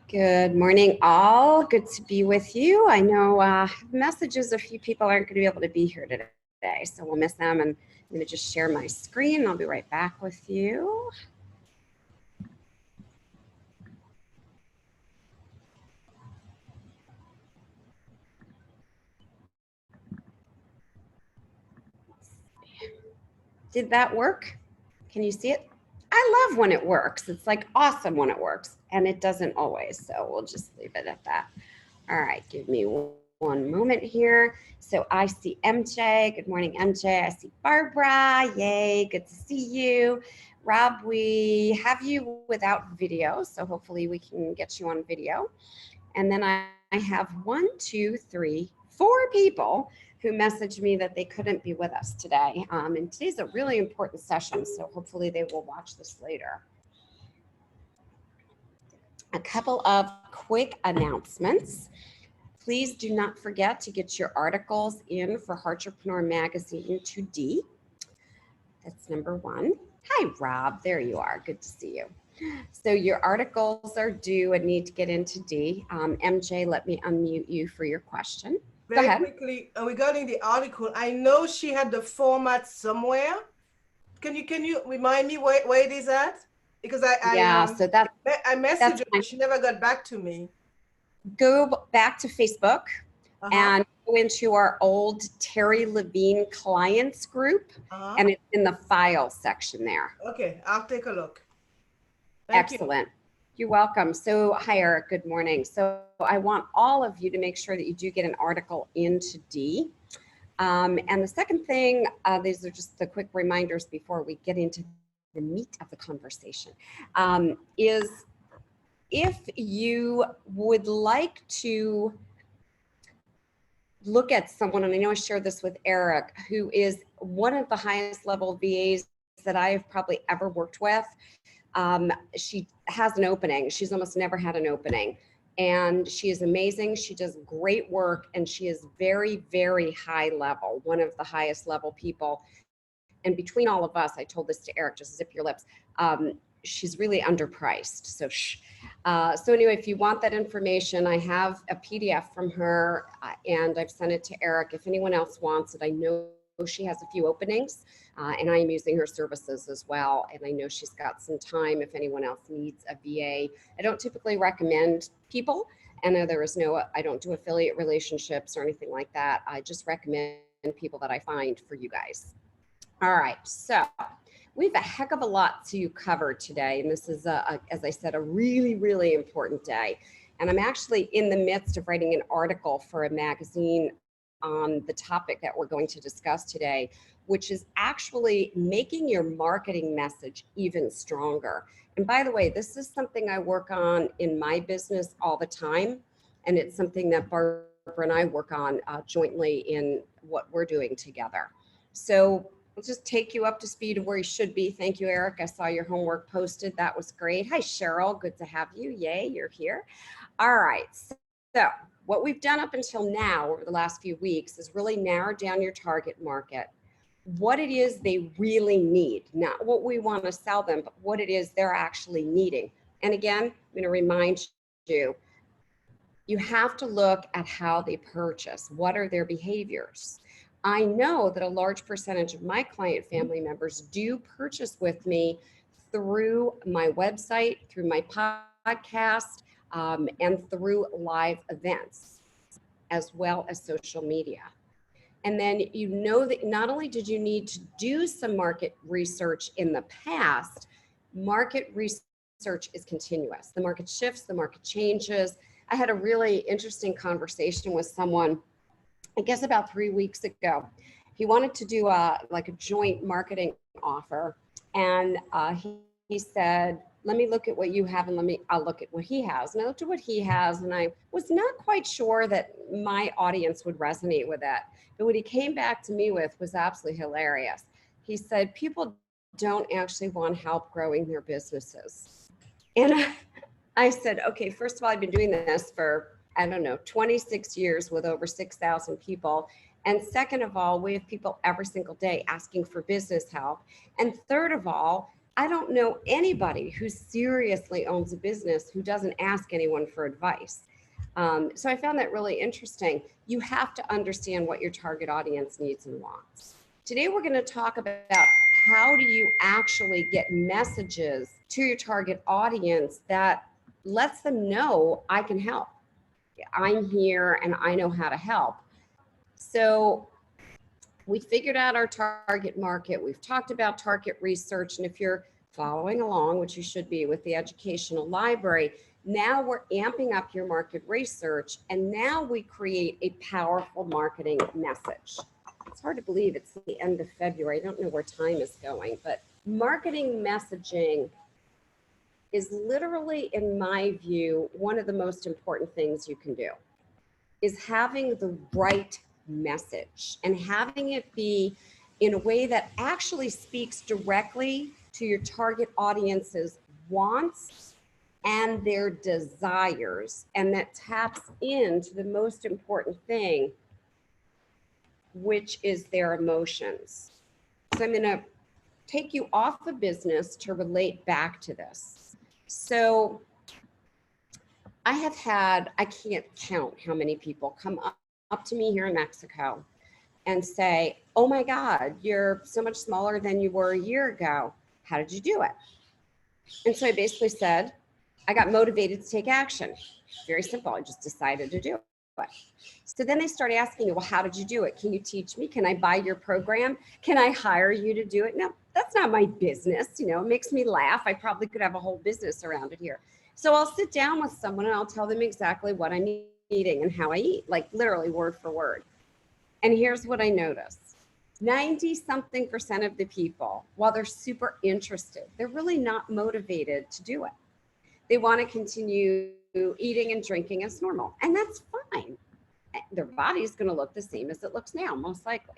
Good morning, all. Good to be with you. I know messages, a few people aren't going to be able to be here today, so we'll miss them. And I'm going to just share my screen. I'll be right back with you. Did that work? Can you see it? I love when it works. It's like awesome when it works, and it doesn't always. So we'll just leave it at that. All right, give me one moment here. So I see MJ. Good morning, MJ. I see Barbara. Yay, good to see you. Rob, we have you without video, so hopefully we can get you on video. And then I have 1, 2, 3, 4 people who messaged me that they couldn't be with us today. And today's a really important session, so hopefully they will watch this later. A couple of quick announcements. Please do not forget to get your articles in for Heartrepreneur Magazine to D. That's number 1. Hi, Rob. There you are. Good to see you. So your articles are due and need to get into D. MJ, let me unmute you for your question. Very quickly, regarding the article, I know she had the format somewhere. Can you remind me where it is at? Because I messaged her, she never got back to me. Go back to Facebook and go into our old Terry Levine clients group, and it's in the file section there. Okay, I'll take a look. Excellent. You're welcome. So hi, Eric. Good morning. So I want all of you to make sure that you do get an article into D. And the second thing, these are just the quick reminders before we get into the meat of the conversation, is if you would like to look at someone, and I know I shared this with Eric, who is one of the highest level VAs that I have probably ever worked with. She has an opening. She's almost never had an opening. And she is amazing. She does great work, and she is very, very high level, one of the highest level people. And between all of us, I told this to Eric, just zip your lips, she's really underpriced. So anyway, if you want that information, I have a PDF from her and I've sent it to Eric. If anyone else wants it, I know she has a few openings and I am using her services as well. And I know she's got some time if anyone else needs a VA. I don't typically recommend people, and I don't do affiliate relationships or anything like that. I just recommend people that I find for you guys. All right, so we have a heck of a lot to cover today, and this is, as I said, a really, really important day. And I'm actually in the midst of writing an article for a magazine on the topic that we're going to discuss today, which is actually making your marketing message even stronger. And by the way, this is something I work on in my business all the time, and it's something that Barbara and I work on jointly in what we're doing together. So I'll just take you up to speed of where you should be. Thank you, Eric. I saw your homework posted. That was great. Hi, Cheryl. Good to have you. Yay, you're here. All right. So what we've done up until now over the last few weeks is really narrow down your target market, what it is they really need, not what we want to sell them, but what it is they're actually needing. And again, I'm going to remind you, you have to look at how they purchase. What are their behaviors? I know that a large percentage of my client family members do purchase with me through my website, through my podcast, and through live events, as well as social media. And then you know that not only did you need to do some market research in the past, market research is continuous. The market shifts, the market changes. I had a really interesting conversation with someone, I guess about 3 weeks ago. He wanted to do a joint marketing offer. And he said, let me look at what you have and I'll look at what he has. And I looked at what he has and I was not quite sure that my audience would resonate with that. But what he came back to me with was absolutely hilarious. He said, people don't actually want help growing their businesses. And I said, okay, first of all, I've been doing this for, 26 years with over 6,000 people. And second of all, we have people every single day asking for business help. And third of all, I don't know anybody who seriously owns a business who doesn't ask anyone for advice. So I found that really interesting. You have to understand what your target audience needs and wants. Today, we're going to talk about how do you actually get messages to your target audience that lets them know I can help. I'm here and I know how to help. So we figured out our target market. We've talked about target research. And if you're following along, which you should be with the educational library, now we're amping up your market research. And now we create a powerful marketing message. It's hard to believe it's the end of February. I don't know where time is going, but marketing messaging is literally, in my view, one of the most important things you can do, is having the right message and having it be in a way that actually speaks directly to your target audience's wants and their desires, and that taps into the most important thing, which is their emotions. So I'm going to take you off of business to relate back to this. So I have had, I can't count how many people come up to me here in Mexico and say, oh my God, you're so much smaller than you were a year ago. How did you do it? And so I basically said, I got motivated to take action. Very simple. I just decided to do it. So then they start asking me, well, how did you do it? Can you teach me? Can I buy your program? Can I hire you to do it? No, that's not my business. You know, it makes me laugh. I probably could have a whole business around it here. So I'll sit down with someone and I'll tell them exactly what I'm eating and how I eat, like literally word for word. And here's what I noticed. 90-something% of the people, while they're super interested, they're really not motivated to do it. They want to continue eating and drinking as normal, and that's fine. Their body is going to look the same as it looks now, most likely.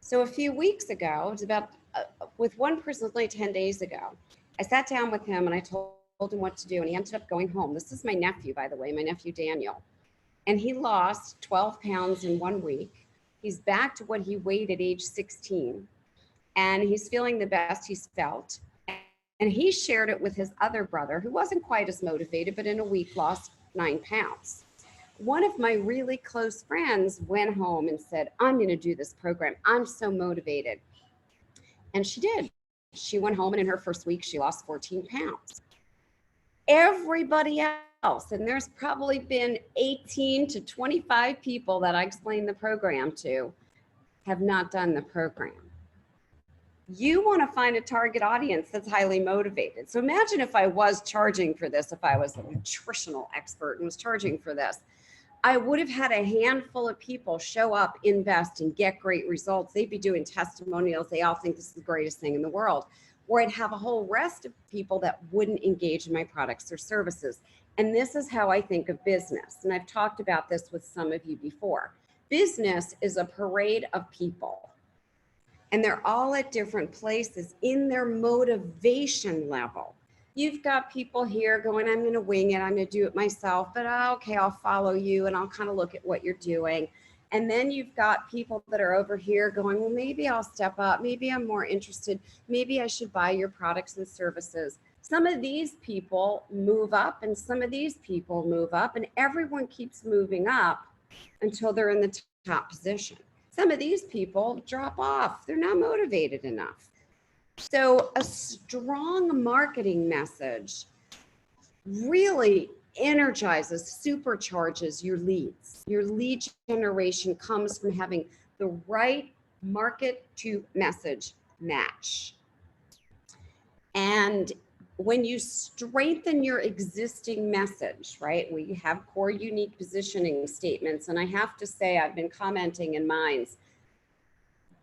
So a few weeks ago, it was about with one person, like 10 days ago, I sat down with him and I told him what to do, and he ended up going home. This is my nephew, by the way, my nephew Daniel, and he lost 12 pounds in 1 week. He's back to what he weighed at age 16, and he's feeling the best he's felt. And he shared it with his other brother, who wasn't quite as motivated, but in a week lost 9 pounds. One of my really close friends went home and said, I'm going to do this program. I'm so motivated. And she did. She went home, and in her first week, she lost 14 pounds. Everybody else, and there's probably been 18 to 25 people that I explained the program to, have not done the program. You want to find a target audience that's highly motivated. So imagine if I was charging for this, if I was a nutritional expert and was charging for this, I would have had a handful of people show up, invest, and get great results. They'd be doing testimonials. They all think this is the greatest thing in the world. Or I'd have a whole rest of people that wouldn't engage in my products or services. And this is how I think of business. And I've talked about this with some of you before. Business is a parade of people. And they're all at different places in their motivation level. You've got people here going, I'm going to wing it. I'm going to do it myself, but okay, I'll follow you and I'll kind of look at what you're doing. And then you've got people that are over here going, well, maybe I'll step up. Maybe I'm more interested. Maybe I should buy your products and services. Some of these people move up and some of these people move up, and everyone keeps moving up until they're in the top position. Some of these people drop off. They're not motivated enough. So a strong marketing message really energizes, supercharges your leads. Your lead generation comes from having the right market to message match. And when you strengthen your existing message, right, we have core unique positioning statements. And I have to say, I've been commenting in Minds.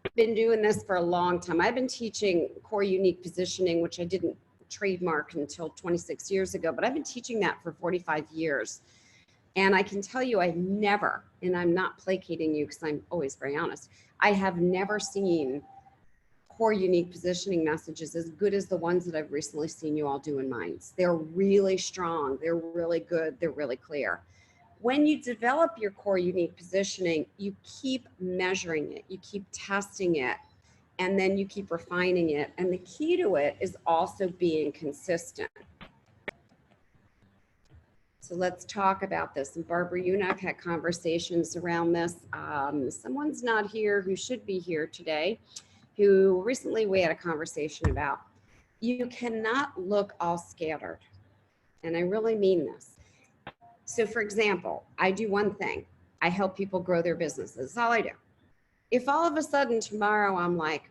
I've been doing this for a long time. I've been teaching core unique positioning, which I didn't trademark until 26 years ago, but I've been teaching that for 45 years. And I can tell you, I've never, and I'm not placating you because I'm always very honest, I have never seen core unique positioning messages as good as the ones that I've recently seen you all do in Minds. They're really strong. They're really good. They're really clear. When you develop your core unique positioning, you keep measuring it. You keep testing it. and then you keep refining it. And the key to it is also being consistent. So let's talk about this. And Barbara, you and I've had conversations around this. Someone's not here who should be here today, who recently we had a conversation about. You cannot look all scattered. And I really mean this. So for example, I do one thing. I help people grow their businesses. That's all I do. If all of a sudden tomorrow I'm like,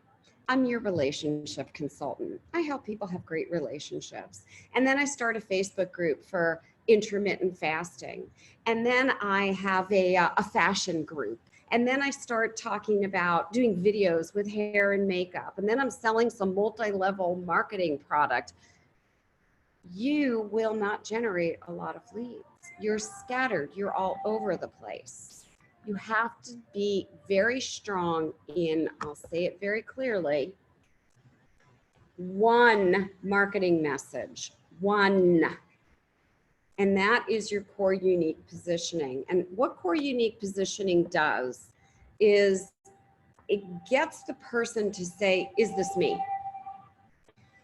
I'm your relationship consultant. I help people have great relationships. And then I start a Facebook group for intermittent fasting. And then I have a fashion group. And then I start talking about doing videos with hair and makeup. And then I'm selling some multi-level marketing product. You will not generate a lot of leads. You're scattered. You're all over the place. You have to be very strong in, I'll say it very clearly, one marketing message, one. And that is your core unique positioning. And what core unique positioning does is it gets the person to say, is this me?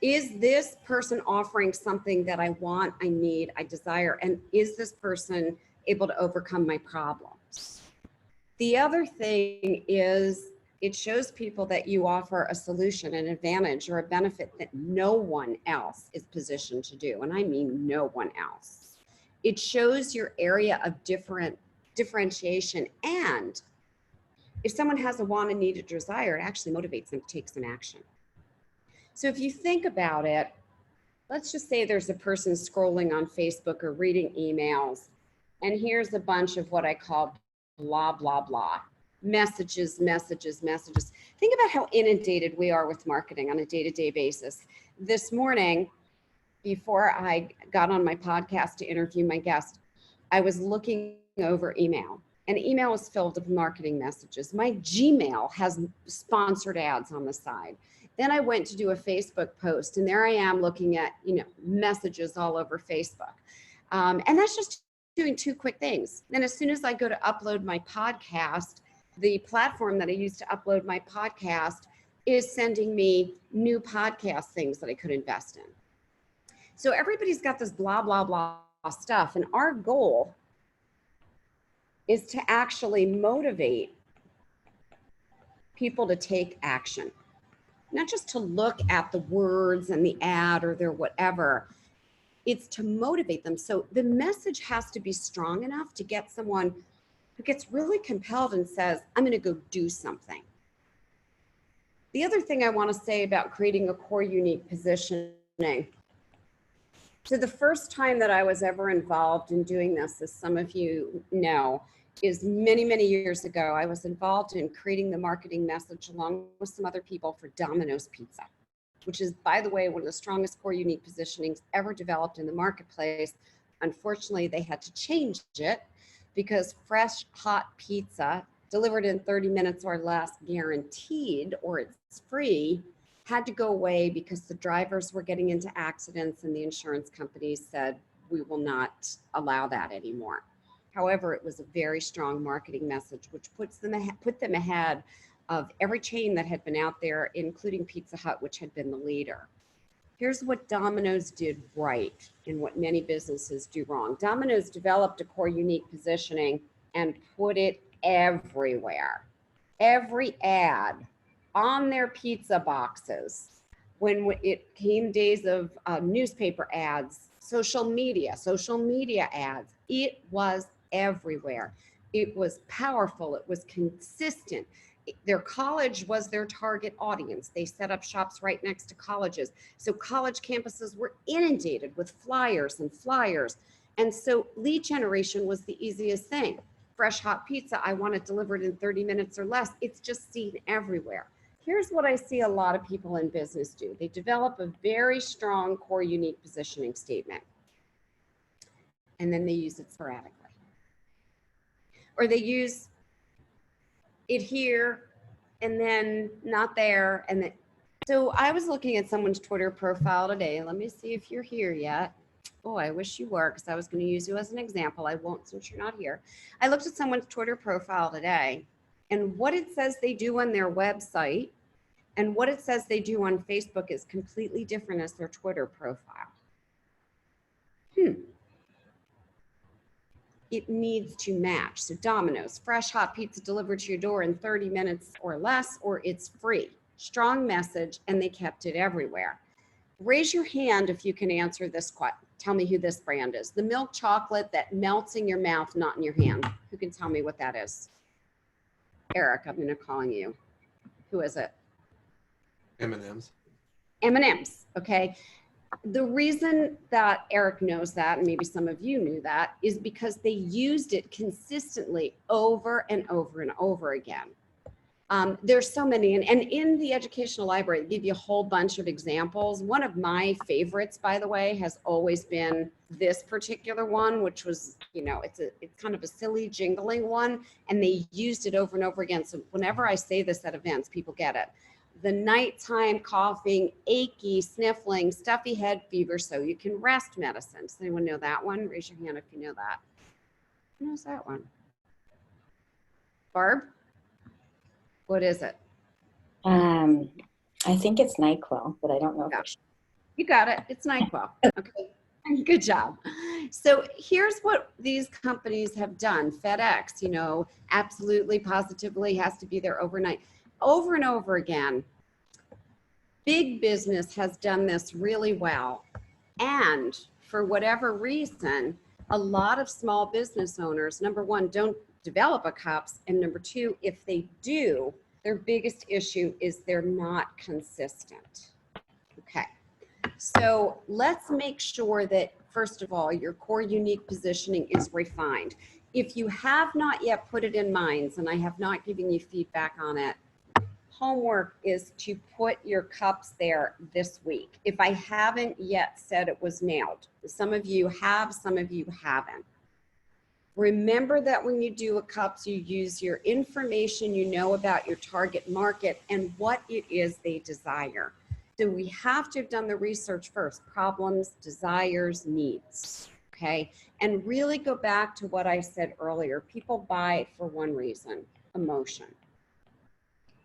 Is this person offering something that I want, I need, I desire? And is this person able to overcome my problems? The other thing is it shows people that you offer a solution, an advantage, or a benefit that no one else is positioned to do. And I mean no one else. It shows your area of differentiation. And if someone has a want, a need, a desire, it actually motivates them to take some action. So if you think about it, let's just say there's a person scrolling on Facebook or reading emails, and here's a bunch of what I call blah, blah, blah. Messages, messages, messages. Think about how inundated we are with marketing on a day-to-day basis. This morning, before I got on my podcast to interview my guest, I was looking over email, and email is filled with marketing messages. My Gmail has sponsored ads on the side. Then I went to do a Facebook post, and there I am looking at, messages all over Facebook. And that's just doing two quick things. Then as soon as I go to upload my podcast, the platform that I use to upload my podcast is sending me new podcast things that I could invest in. So everybody's got this blah, blah, blah stuff. And our goal is to actually motivate people to take action. Not just to look at the words and the ad or their whatever, it's to motivate them. So the message has to be strong enough to get someone who gets really compelled and says, I'm going to go do something. The other thing I want to say about creating a core unique positioning. So the first time that I was ever involved in doing this, as some of you know, is many, many years ago. I was involved in creating the marketing message along with some other people for Domino's Pizza, which is, by the way, one of the strongest core unique positionings ever developed in the marketplace. Unfortunately, they had to change it because fresh, hot pizza delivered in 30 minutes or less, guaranteed, or it's free, had to go away because the drivers were getting into accidents and the insurance companies said, we will not allow that anymore. However, it was a very strong marketing message, which put them ahead of every chain that had been out there, including Pizza Hut, which had been the leader. Here's what Domino's did right and what many businesses do wrong. Domino's developed a core unique positioning and put it everywhere. Every ad on their pizza boxes, when it came days of newspaper ads, social media ads, it was everywhere. It was powerful. It was consistent. Their college was their target audience. They set up shops right next to colleges. So college campuses were inundated with flyers. And so lead generation was the easiest thing. Fresh hot pizza, I want it delivered in 30 minutes or less. It's just seen everywhere. Here's what I see a lot of people in business do. They develop a very strong core unique positioning statement, and then they use it sporadically. Or they use it here and then not there. And then, so I was looking at someone's Twitter profile today. Let me see if you're here yet. Oh, I wish you were, because I was going to use you as an example. I won't since you're not here. I looked at someone's Twitter profile today, and what it says they do on their website And what it says they do on Facebook is completely different as their Twitter profile. It needs to match. So Domino's, fresh hot pizza delivered to your door in 30 minutes or less, or it's free. Strong message, and they kept it everywhere. Raise your hand if you can answer this question. Tell me who this brand is. The milk chocolate that melts in your mouth, not in your hand. Who can tell me what that is? Eric, I'm going to call you. Who is it? M&M's. M&M's, okay. The reason that Eric knows that, and maybe some of you knew that, is because they used it consistently over and over and over again. There's so many, and in the educational library, they give you a whole bunch of examples. One of my favorites, by the way, has always been this particular one, which was, you know, it's kind of a silly jingling one, and they used it over and over again. So whenever I say this at events, people get it. The nighttime coughing, achy, sniffling, stuffy head fever, so you can rest medicine. Does anyone know that one? Raise your hand if you know that. Who knows that one? Barb? What is it? I think it's NyQuil, but I don't know. You got it. It's NyQuil. Okay. Good job. So here's what these companies have done. FedEx, you know, absolutely, positively has to be there overnight. Over and over again, big business has done this really well. And for whatever reason, a lot of small business owners, number one, don't develop a cups, and number two, if they do, their biggest issue is they're not consistent. Okay, so let's make sure that, first of all, your core unique positioning is refined. If you have not yet put it in minds, and I have not given you feedback on it, homework is to put your cups there this week. If I haven't yet said it was nailed, some of you have, some of you haven't. Remember that when you do a cups, you use your information you know about your target market and what it is they desire. So we have to have done the research first: problems, desires, needs, okay? And really go back to what I said earlier. People buy for one reason: emotion.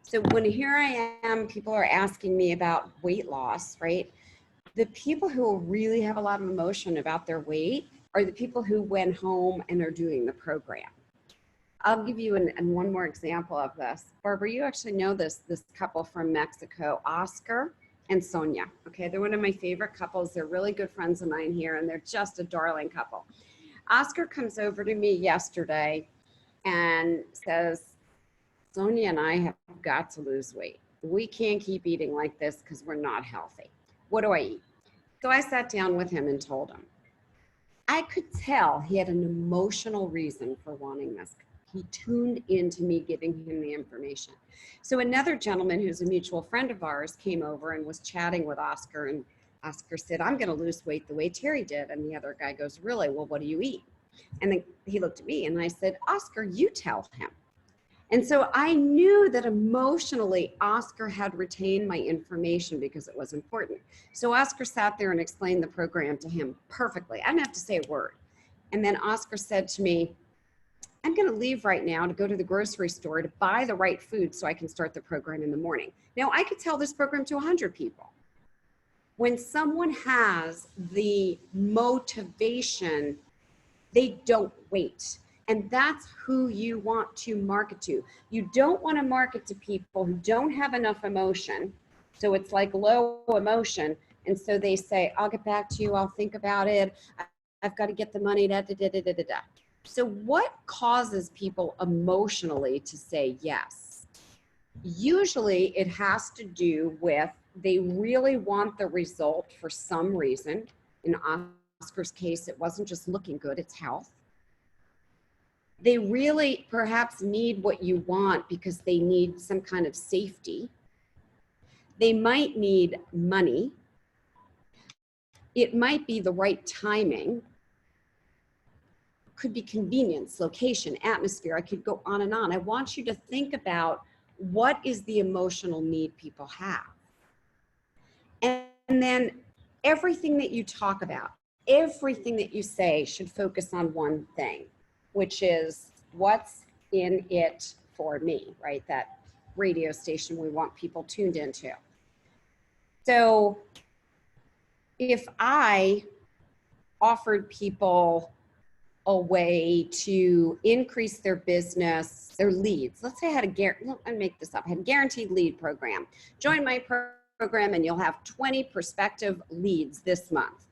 So when here I am, people are asking me about weight loss, right? The people who really have a lot of emotion about their weight are the people who went home and are doing the program. I'll give you one more example of this. Barbara, you actually know this couple from Mexico, Oscar and Sonia. Okay, they're one of my favorite couples. They're really good friends of mine here, and they're just a darling couple. Oscar comes over to me yesterday and says, Sonia and I have got to lose weight. We can't keep eating like this because we're not healthy. What do I eat? So I sat down with him and told him. I could tell he had an emotional reason for wanting this. He tuned into me giving him the information. So another gentleman who's a mutual friend of ours came over and was chatting with Oscar, and Oscar said, I'm going to lose weight the way Terry did. And the other guy goes, really? Well, what do you eat? And then he looked at me and I said, Oscar, you tell him. And so I knew that emotionally Oscar had retained my information because it was important. So Oscar sat there and explained the program to him perfectly. I didn't have to say a word. And then Oscar said to me, I'm going to leave right now to go to the grocery store to buy the right food so I can start the program in the morning. Now I could tell this program to 100 people. When someone has the motivation, they don't wait. And that's who you want to market to. You don't want to market to people who don't have enough emotion. So it's like low emotion. And so they say, I'll get back to you. I'll think about it. I've got to get the money. Da, da, da, da, da, da. So what causes people emotionally to say yes? Usually it has to do with they really want the result for some reason. In Oscar's case, it wasn't just looking good, it's health. They really perhaps need what you want because they need some kind of safety. They might need money. It might be the right timing. Could be convenience, location, atmosphere. I could go on and on. I want you to think about what is the emotional need people have. And then everything that you talk about, everything that you say should focus on one thing, which is what's in it for me, right? That radio station we want people tuned into. So if I offered people a way to increase their business, their leads, let's say I had I make this up, I had a guaranteed lead program. Join my program and you'll have 20 prospective leads this month.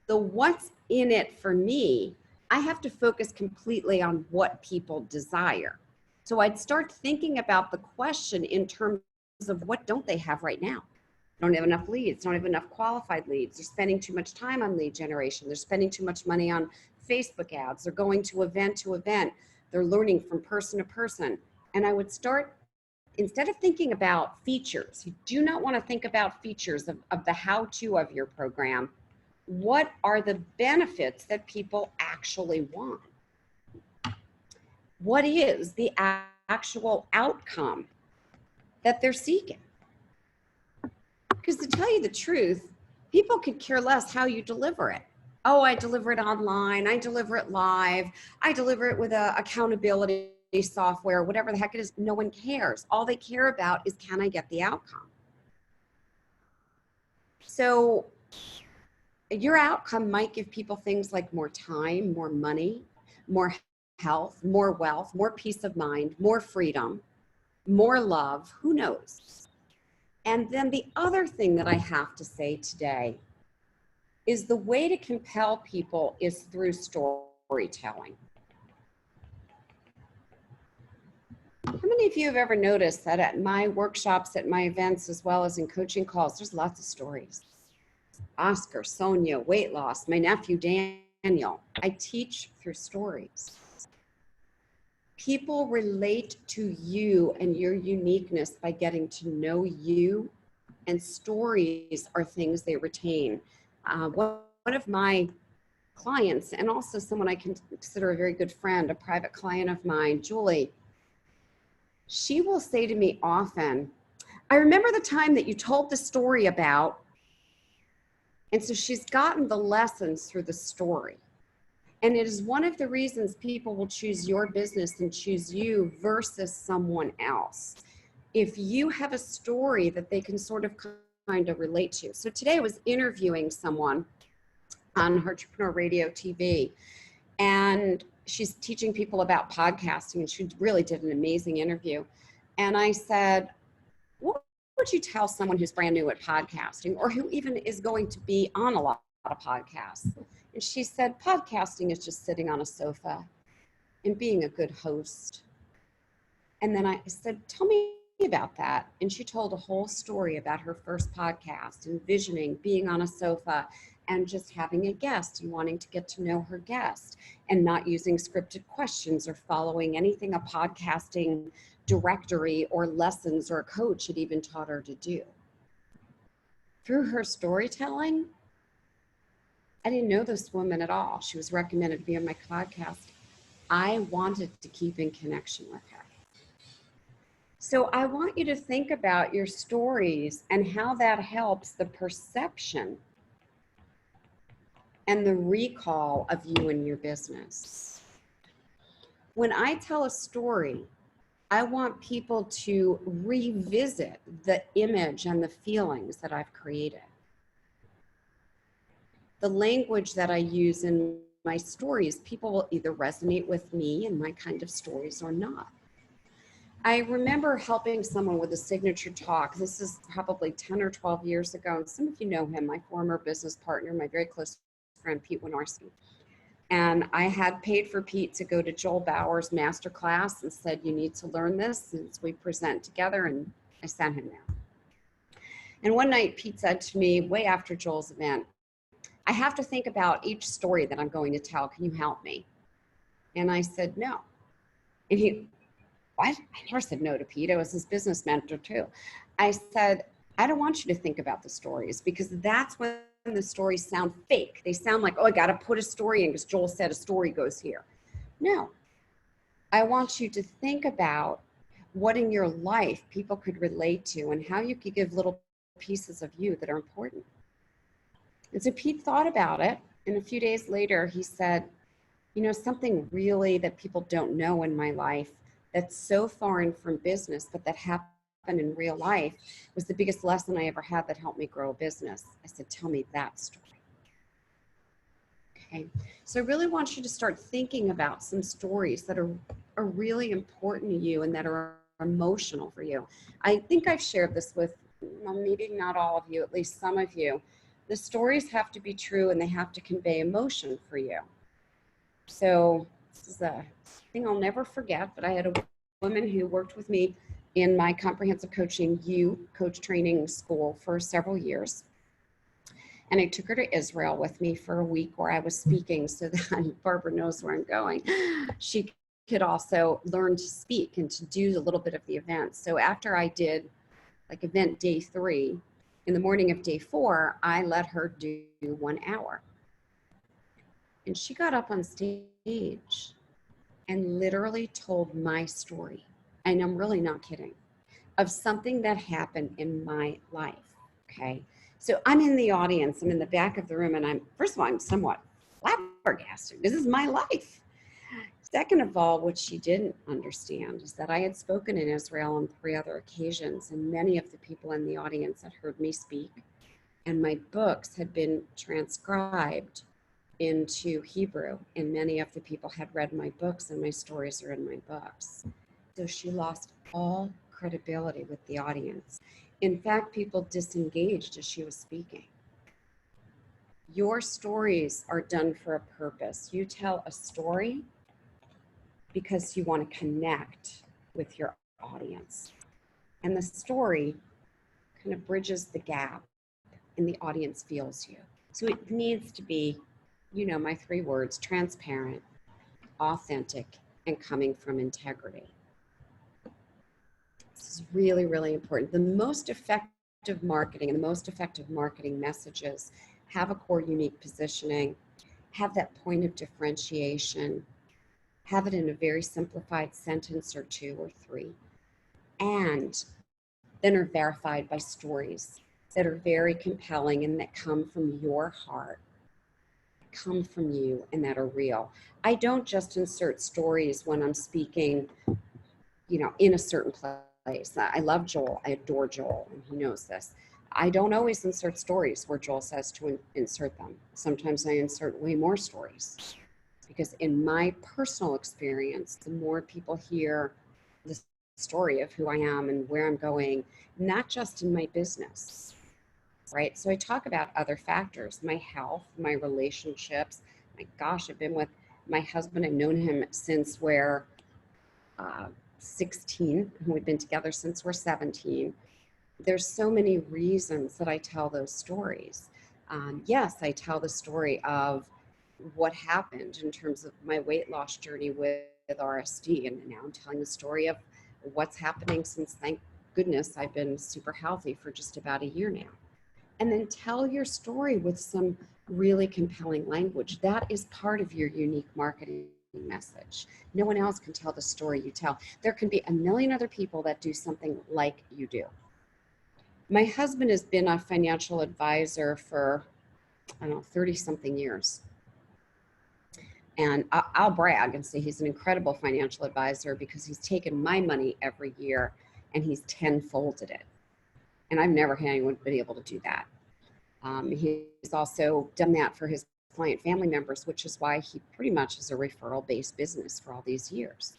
The what's in it for me, I have to focus completely on what people desire. So I'd start thinking about the question in terms of what don't they have right now? Don't have enough leads, don't have enough qualified leads. They're spending too much time on lead generation. They're spending too much money on Facebook ads. They're going to event. They're learning from person to person. And I would start, instead of thinking about features, you do not want to think about features of the how-to of your program. What are the benefits that people actually want? What is the actual outcome that they're seeking? Because to tell you the truth, people could care less how you deliver it. Oh, I deliver it online, I deliver it live, I deliver it with a accountability software, whatever the heck it is. No one cares. All they care about is, can I get the outcome? So your outcome might give people things like more time, more money, more health, more wealth, more peace of mind, more freedom, more love, who knows? And then the other thing that I have to say today is the way to compel people is through storytelling. How many of you have ever noticed that at my workshops, at my events, as well as in coaching calls, there's lots of stories? Oscar, Sonia, weight loss, my nephew, Daniel. I teach through stories. People relate to you and your uniqueness by getting to know you, and stories are things they retain. One of my clients, and also someone I consider a very good friend, a private client of mine, Julie, she will say to me often, I remember the time that you told the story about. And so she's gotten the lessons through the story. And it is one of the reasons people will choose your business and choose you versus someone else. If you have a story that they can sort of kind of relate to. So today I was interviewing someone on Entrepreneur Radio TV, and she's teaching people about podcasting, and she really did an amazing interview. And I said, what would you tell someone who's brand new at podcasting, or who even is going to be on a lot of podcasts? And she said, podcasting is just sitting on a sofa and being a good host. And then I said, tell me about that. And she told a whole story about her first podcast, envisioning being on a sofa and just having a guest and wanting to get to know her guest, and not using scripted questions or following anything a podcasting directory or lessons or a coach had even taught her to do. Through her storytelling, I didn't know this woman at all. She was recommended to be on my podcast. I wanted to keep in connection with her. So I want you to think about your stories and how that helps the perception and the recall of you and your business. When I tell a story, I want people to revisit the image and the feelings that I've created. The language that I use in my stories, people will either resonate with me and my kind of stories or not. I remember helping someone with a signature talk. This is probably 10 or 12 years ago. And some of you know him, my former business partner, my very close friend, Pete Winarski. And I had paid for Pete to go to Joel Bauer's masterclass and said, you need to learn this since we present together, and I sent him there. And one night Pete said to me, way after Joel's event, I have to think about each story that I'm going to tell. Can you help me? And I said, no. And he, what? I never said no to Pete. I was his business mentor too. I said, I don't want you to think about the stories, because that's when the stories sound fake. They sound like, oh, I got to put a story in because Joel said a story goes here. No, I want you to think about what in your life people could relate to and how you could give little pieces of you that are important. And so Pete thought about it. And a few days later, he said, you know, something really that people don't know in my life, that's so foreign from business, but that happened in real life, was the biggest lesson I ever had that helped me grow a business. I said, tell me that story. Okay, so I really want you to start thinking about some stories that are really important to you and that are emotional for you. I think I've shared this with, well, maybe not all of you, at least some of you. The stories have to be true and they have to convey emotion for you. So this is a thing I'll never forget, but I had a woman who worked with me in my comprehensive coaching coach training school for several years. And I took her to Israel with me for a week where I was speaking so that Barbara knows where I'm going. She could also learn to speak and to do a little bit of the event. So after I did like event day 3, in the morning of day 4, I let her do 1 hour. And she got up on stage and literally told my story. And I'm really not kidding, of something that happened in my life, okay? So I'm in the audience, I'm in the back of the room, and first of all, I'm somewhat flabbergasted. This is my life. Second of all, what she didn't understand is that I had spoken in Israel on 3 other occasions, and many of the people in the audience had heard me speak, and my books had been transcribed into Hebrew, and many of the people had read my books, and my stories are in my books. So she lost all credibility with the audience. In fact, people disengaged as she was speaking. Your stories are done for a purpose. You tell a story because you want to connect with your audience. And the story kind of bridges the gap and the audience feels you. So it needs to be, you know, my 3 words: transparent, authentic, and coming from integrity. This is really, really important. The most effective marketing and the most effective marketing messages have a core unique positioning, have that point of differentiation, have it in a very simplified sentence or 2 or 3, and then are verified by stories that are very compelling and that come from your heart, come from you, and that are real. I don't just insert stories when I'm speaking, you know, in a certain place. I love Joel. I adore Joel, and he knows this. I don't always insert stories where Joel says to insert them. Sometimes I insert way more stories because in my personal experience, the more people hear the story of who I am and where I'm going, not just in my business, right? So I talk about other factors, my health, my relationships. My gosh, I've been with my husband. I've known him since we're 16, and we've been together since we're 17. There's so many reasons that I tell those stories. Yes, I tell the story of what happened in terms of my weight loss journey with RSD, and now I'm telling the story of what's happening since, thank goodness, I've been super healthy for just about a year now. And then tell your story with some really compelling language. That is part of your unique marketing message. No one else can tell the story you tell. There can be a million other people that do something like you do. My husband has been a financial advisor for, I don't know, 30 something years. And I'll brag and say he's an incredible financial advisor because he's taken my money every year and he's 10-folded it. And I've never had anyone been able to do that. He's also done that for his client family members, which is why he pretty much is a referral-based business for all these years.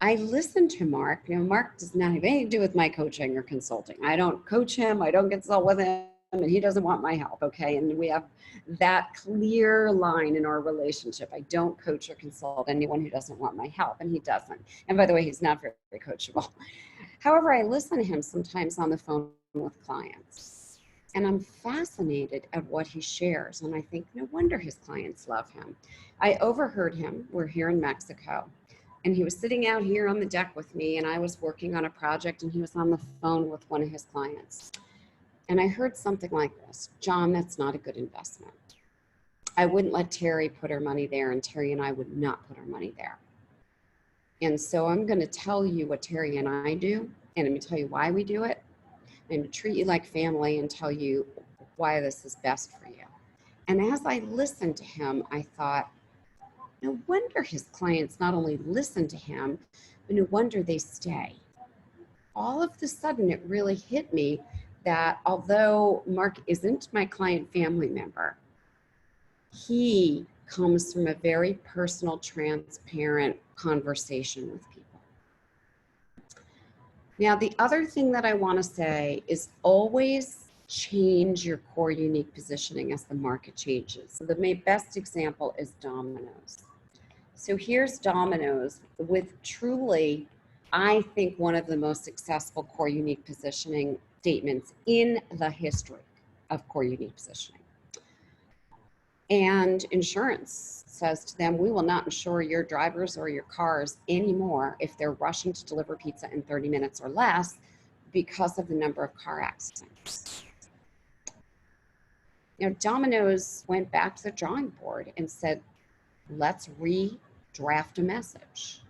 I listen to Mark. You know, Mark does not have anything to do with my coaching or consulting. I don't coach him. I don't consult with him, and he doesn't want my help, okay? And we have that clear line in our relationship. I don't coach or consult anyone who doesn't want my help, and he doesn't. And by the way, he's not very, very coachable. However, I listen to him sometimes on the phone with clients, and I'm fascinated at what he shares, and I think no wonder his clients love him. I overheard him. We're here in Mexico. And he was sitting out here on the deck with me, and I was working on a project, and he was on the phone with one of his clients. And I heard something like this: John, that's not a good investment. I wouldn't let Terry put her money there, and Terry and I would not put our money there. And so I'm going to tell you what Terry and I do, and I'm going to tell you why we do it. I'm going to treat you like family and tell you why this is best for you. And as I listened to him, I thought, No wonder his clients not only listen to him, but no wonder they stay. All of a sudden, it really hit me that although Mark isn't my client family member, he comes from a very personal, transparent conversation with people. Now, the other thing that I want to say is always change your core unique positioning as the market changes. So the best example is Domino's. So here's Domino's with truly, I think, one of the most successful core unique positioning statements in the history of core unique positioning. And insurance says to them, we will not insure your drivers or your cars anymore if they're rushing to deliver pizza in 30 minutes or less because of the number of car accidents. Now, Domino's went back to the drawing board and said, let's redraft a message.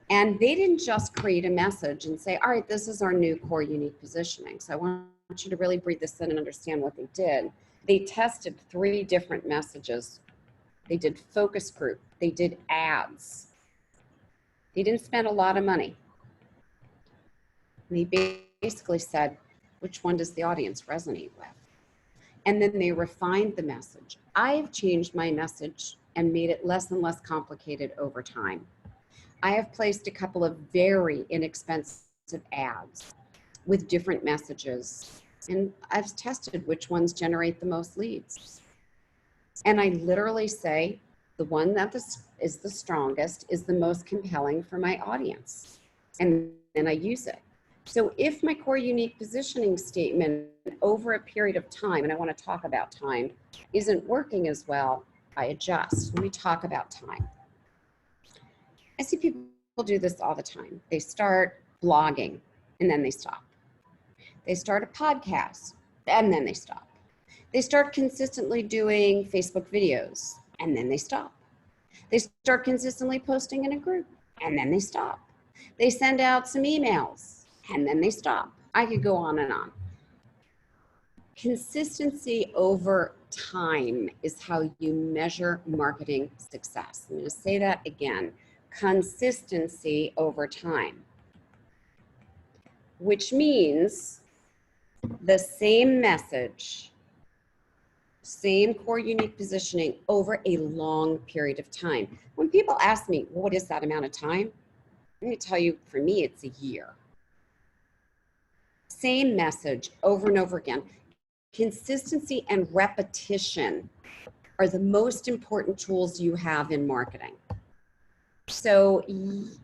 And they didn't just create a message and say, all right, this is our new core unique positioning. So I want you to really breathe this in and understand what they did. They tested 3 different messages. They did focus group. They did ads. They didn't spend a lot of money. They basically said, which one does the audience resonate with? And then they refined the message. I've changed my message and made it less and less complicated over time. I have placed a couple of very inexpensive ads with different messages, and I've tested which ones generate the most leads. And I literally say the one that is the strongest is the most compelling for my audience, and then I use it. So if my core unique positioning statement over a period of time, and I want to talk about time, isn't working as well, I adjust. Let me talk about time. I see people do this all the time. They start blogging and then they stop. They start a podcast and then they stop. They start consistently doing Facebook videos and then they stop. They start consistently posting in a group and then they stop. They send out some emails and then they stop. I could go on and on. Consistency over time is how you measure marketing success. I'm going to say that again. Consistency over time, which means the same message, same core unique positioning over a long period of time. When people ask me, what is that amount of time? Let me tell you, for me, it's a year. Same message over and over again. Consistency and repetition are the most important tools you have in marketing. So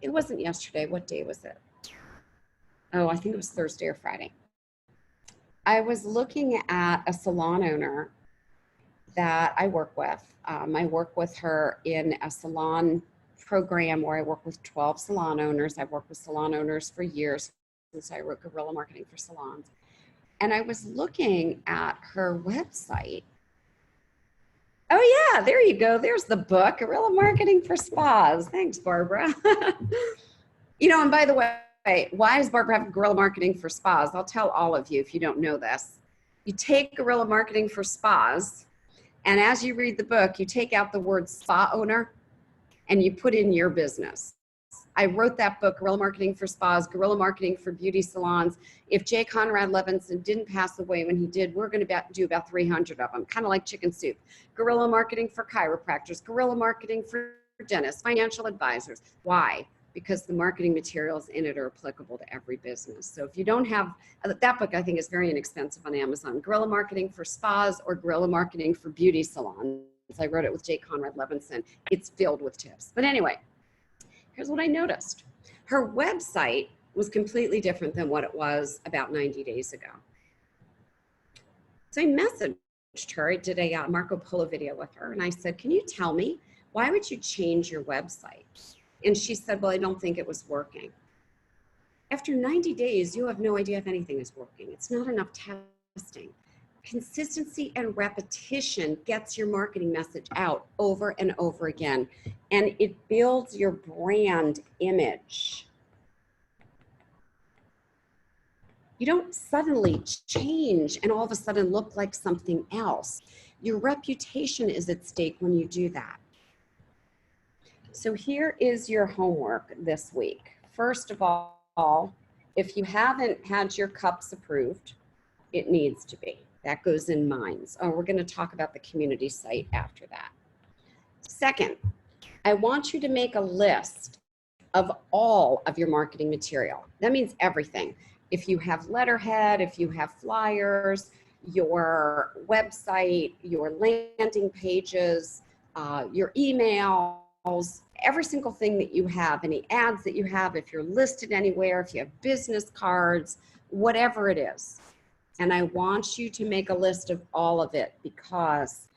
it wasn't yesterday. What day was it? Oh, I think it was Thursday or Friday. I was looking at a salon owner that I work with. I work with her in a salon program where I work with 12 salon owners. I've worked with salon owners for years since I wrote Guerrilla Marketing for Salons. And I was looking at her website. Oh yeah, there you go. There's the book, Guerrilla Marketing for Spas. Thanks, Barbara. You know, and by the way, why does Barbara have Guerrilla Marketing for Spas? I'll tell all of you if you don't know this. You take Guerrilla Marketing for Spas, and as you read the book, you take out the word spa owner and you put in your business. I wrote that book, Guerrilla Marketing for Spas, Guerrilla Marketing for Beauty Salons. If J. Conrad Levinson didn't pass away when he did, we're going to do about 300 of them, kind of like chicken soup. Guerrilla Marketing for chiropractors, Guerrilla Marketing for dentists, financial advisors. Why? Because the marketing materials in it are applicable to every business. So if you don't have, that book I think is very inexpensive on Amazon, Guerrilla Marketing for Spas or Guerrilla Marketing for Beauty Salons. I wrote it with J. Conrad Levinson. It's filled with tips. But anyway, here's what I noticed. Her website was completely different than what it was about 90 days ago. So I messaged her. I did a Marco Polo video with her. And I said, can you tell me, why would you change your website? And she said, well, I don't think it was working. After 90 days, you have no idea if anything is working. It's not enough testing. Consistency and repetition gets your marketing message out over and over again, and it builds your brand image. You don't suddenly change and all of a sudden look like something else. Your reputation is at stake when you do that. So here is your homework this week. First of all, if you haven't had your cups approved, it needs to be. That goes in Minds. Oh, we're going to talk about the community site after that. Second, I want you to make a list of all of your marketing material. That means everything. If you have letterhead, if you have flyers, your website, your landing pages, your emails, every single thing that you have, any ads that you have, if you're listed anywhere, if you have business cards, whatever it is. And I want you to make a list of all of it because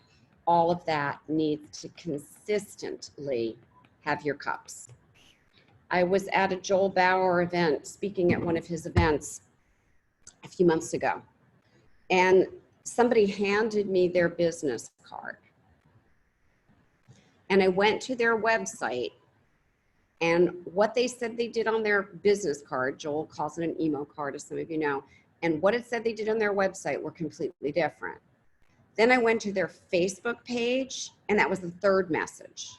all of that needs to consistently have your cups. I was at a Joel Bauer event, speaking at one of his events a few months ago, and somebody handed me their business card. And I went to their website, and what they said they did on their business card, Joel calls it an emo card, as some of you know, and what it said they did on their website were completely different. Then I went to their Facebook page, and that was the third message.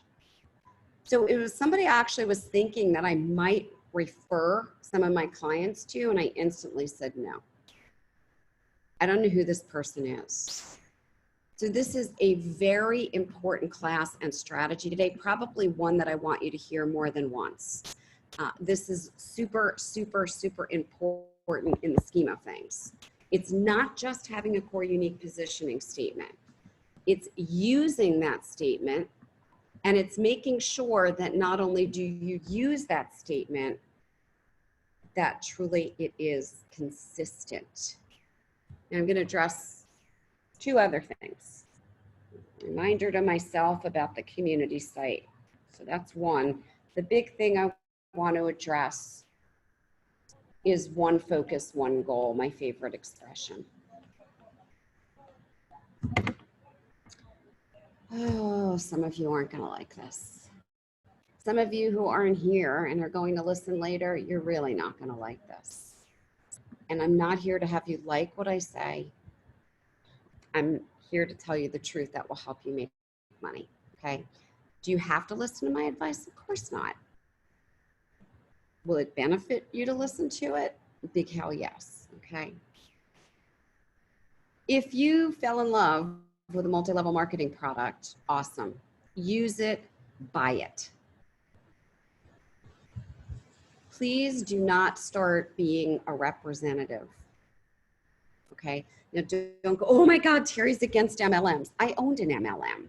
So it was somebody actually was thinking that I might refer some of my clients to, and I instantly said no. I don't know who this person is. So this is a very important class and strategy today, probably one that I want you to hear more than once. This is super, super, super important in the scheme of things. It's not just having a core unique positioning statement. It's using that statement, and it's making sure that not only do you use that statement, that truly it is consistent. Now I'm going to address two other things. Reminder to myself about the community site. So that's one. The big thing I want to address is one focus, one goal, my favorite expression. Oh, some of you aren't going to like this. Some of you who aren't here and are going to listen later, you're really not going to like this. And I'm not here to have you like what I say. I'm here to tell you the truth that will help you make money, okay? Do you have to listen to my advice? Of course not. Will it benefit you to listen to it? Big hell yes, okay? If you fell in love with a multi-level marketing product, awesome. Use it, buy it. Please do not start being a representative, okay? Now don't go, oh my God, Terry's against MLMs. I owned an MLM.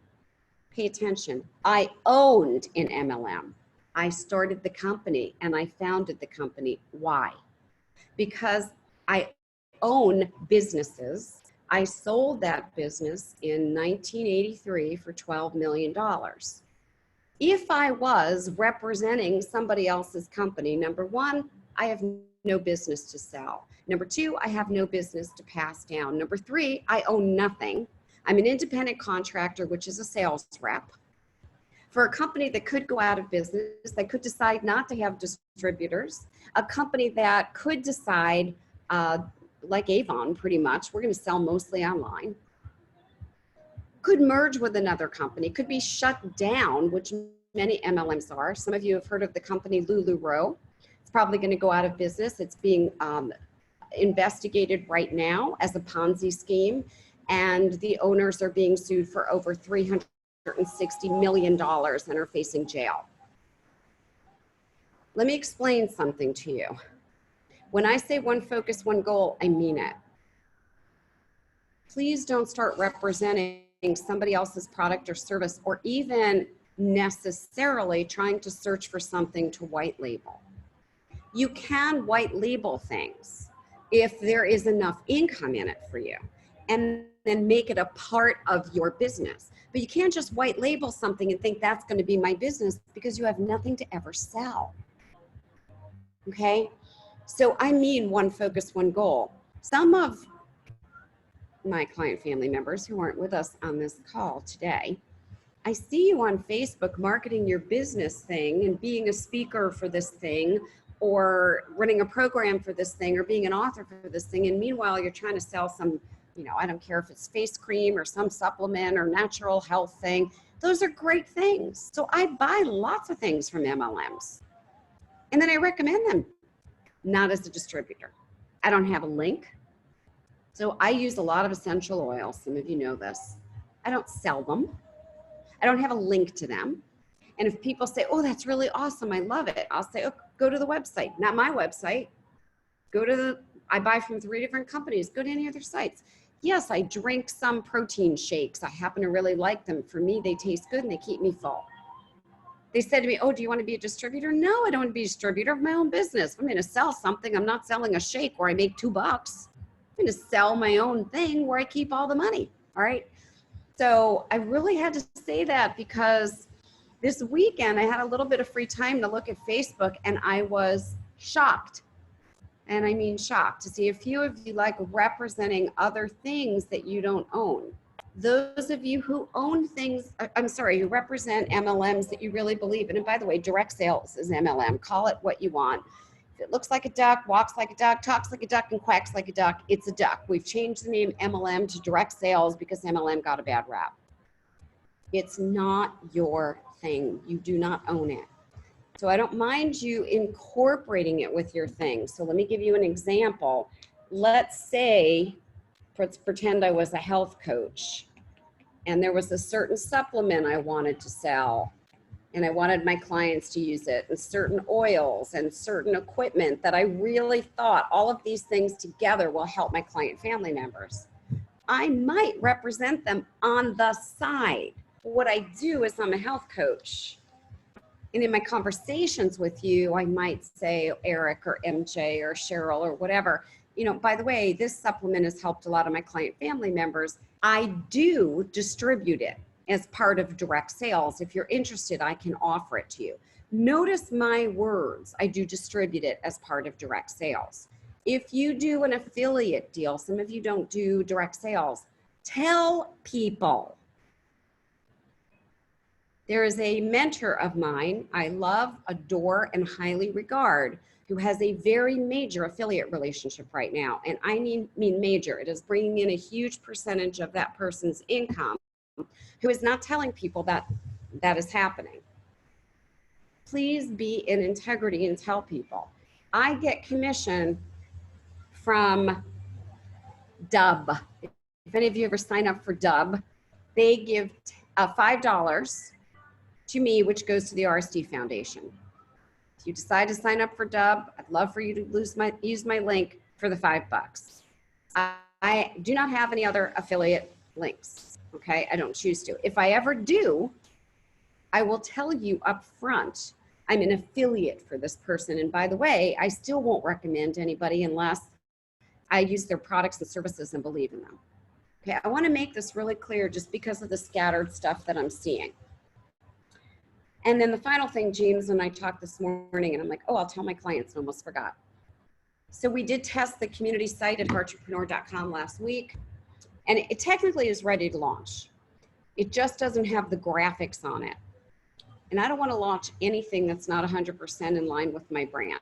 Pay attention. I owned an MLM. I started the company and I founded the company. Why? Because I own businesses. I sold that business in 1983 for $12 million. If I was representing somebody else's company, number one, I have no business to sell. Number two, I have no business to pass down. Number three, I own nothing. I'm an independent contractor, which is a sales rep for a company that could go out of business, that could decide not to have distributors, a company that could decide, like Avon pretty much, we're going to sell mostly online, could merge with another company, could be shut down, which many MLMs are. Some of you have heard of the company LuLaRoe. It's probably going to go out of business. It's being investigated right now as a Ponzi scheme, and the owners are being sued for over $360 million and are facing jail. Let me explain something to you. When I say one focus, one goal, I mean it. Please don't start representing somebody else's product or service, or even necessarily trying to search for something to white label. You can white label things if there is enough income in it for you, and then make it a part of your business. But you can't just white label something and think that's going to be my business because you have nothing to ever sell. Okay? So I mean one focus, one goal. Some of my client family members who aren't with us on this call today, I see you on Facebook marketing your business thing and being a speaker for this thing, or running a program for this thing, or being an author for this thing. And meanwhile, you're trying to sell some, I don't care if it's face cream or some supplement or natural health thing. Those are great things. So I buy lots of things from MLMs and then I recommend them, not as a distributor. I don't have a link. So I use a lot of essential oils. Some of you know this. I don't sell them. I don't have a link to them. And if people say, oh, that's really awesome, I love it, I'll say, oh, go to the website. Not my website. I buy from 3 different companies. Go to any other sites. Yes, I drink some protein shakes. I happen to really like them. For me, they taste good and they keep me full. They said to me, oh, do you want to be a distributor? No, I don't want to be a distributor of my own business. I'm going to sell something. I'm not selling a shake where I make $2. I'm going to sell my own thing where I keep all the money. All right. So I really had to say that because this weekend I had a little bit of free time to look at Facebook and I was shocked. And I mean shocked to see a few of you like representing other things that you don't own. Those of you who own things, who represent MLMs that you really believe in. And by the way, direct sales is MLM. Call it what you want. If it looks like a duck, walks like a duck, talks like a duck, and quacks like a duck, it's a duck. We've changed the name MLM to direct sales because MLM got a bad rap. It's not your thing. You do not own it. So I don't mind you incorporating it with your thing. So let me give you an example. Let's say, let's pretend I was a health coach and there was a certain supplement I wanted to sell and I wanted my clients to use it, and certain oils and certain equipment that I really thought all of these things together will help my client family members. I might represent them on the side. What I do is I'm a health coach. And in my conversations with you, I might say Eric or MJ or Cheryl or whatever, you know, by the way, this supplement has helped a lot of my client family members. I do distribute it as part of direct sales. If you're interested, I can offer it to you. Notice my words. I do distribute it as part of direct sales. If you do an affiliate deal, some of you don't do direct sales, tell people. There is a mentor of mine I love, adore, and highly regard who has a very major affiliate relationship right now. And I mean major. It is bringing in a huge percentage of that person's income, who is not telling people that that is happening. Please be in integrity and tell people. I get commission from Dub. If any of you ever sign up for Dub, they give $5 to me, which goes to the RSD Foundation. If you decide to sign up for Dub, I'd love for you to use my link for the $5. I do not have any other affiliate links, okay? I don't choose to. If I ever do, I will tell you up front, I'm an affiliate for this person. And by the way, I still won't recommend anybody unless I use their products and services and believe in them. Okay, I wanna make this really clear just because of the scattered stuff that I'm seeing. And then the final thing, James and I talked this morning and I'm like, oh, I'll tell my clients, and almost forgot. So we did test the community site at heartrepreneur.com last week, and it technically is ready to launch. It just doesn't have the graphics on it. And I don't want to launch anything that's not 100% in line with my brand.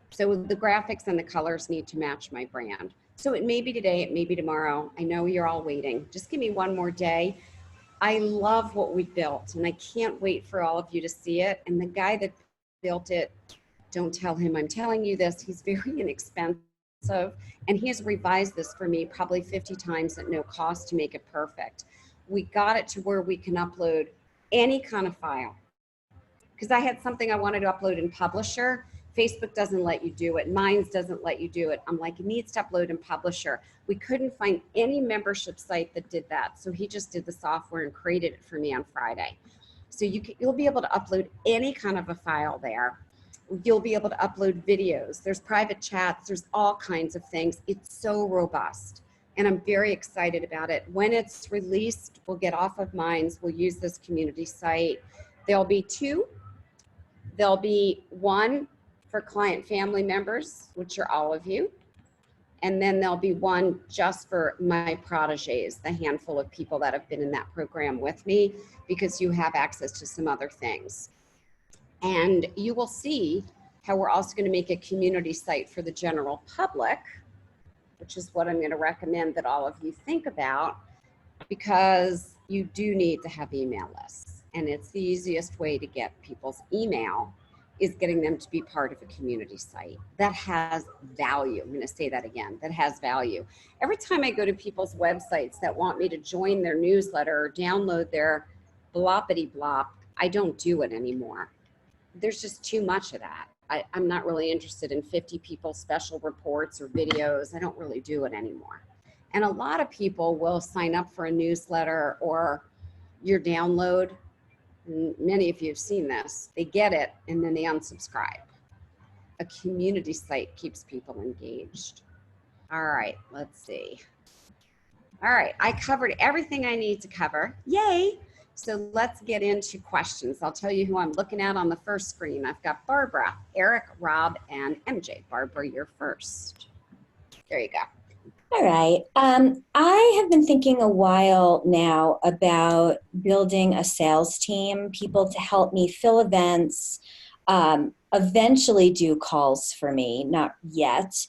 So the graphics and the colors need to match my brand. So it may be today, it may be tomorrow. I know you're all waiting. Just give me one more day. I love what we built and I can't wait for all of you to see it. And the guy that built it, don't tell him I'm telling you this, he's very inexpensive and he has revised this for me probably 50 times at no cost to make it perfect. We got it to where we can upload any kind of file. Because I had something I wanted to upload in Publisher. Facebook doesn't let you do it. Minds doesn't let you do it. I'm like, it needs to upload in Publisher. We couldn't find any membership site that did that. So he just did the software and created it for me on Friday. So you'll be able to upload any kind of a file there. You'll be able to upload videos. There's private chats. There's all kinds of things. It's so robust. And I'm very excited about it. When it's released, we'll get off of Minds. We'll use this community site. There'll be two. There'll be one for client family members, which are all of you. And then there'll be one just for my proteges, the handful of people that have been in that program with me, because you have access to some other things. And you will see how we're also going to make a community site for the general public, which is what I'm going to recommend that all of you think about, because you do need to have email lists. And it's the easiest way to get people's email is getting them to be part of a community site that has value. I'm going to say that again, that has value. Every time I go to people's websites that want me to join their newsletter or download their bloppity blop, I don't do it anymore. There's just too much of that. I'm not really interested in 50 people's special reports or videos. I don't really do it anymore. And a lot of people will sign up for a newsletter or your download. Many of you have seen this. They get it and then they unsubscribe. A community site keeps people engaged. All right, let's see. All right, I covered everything I need to cover. Yay! So let's get into questions. I'll tell you who I'm looking at on the first screen. I've got Barbara, Eric, Rob, and MJ. Barbara, you're first. There you go. All right. I have been thinking a while now about building a sales team, people to help me fill events, eventually do calls for me, not yet,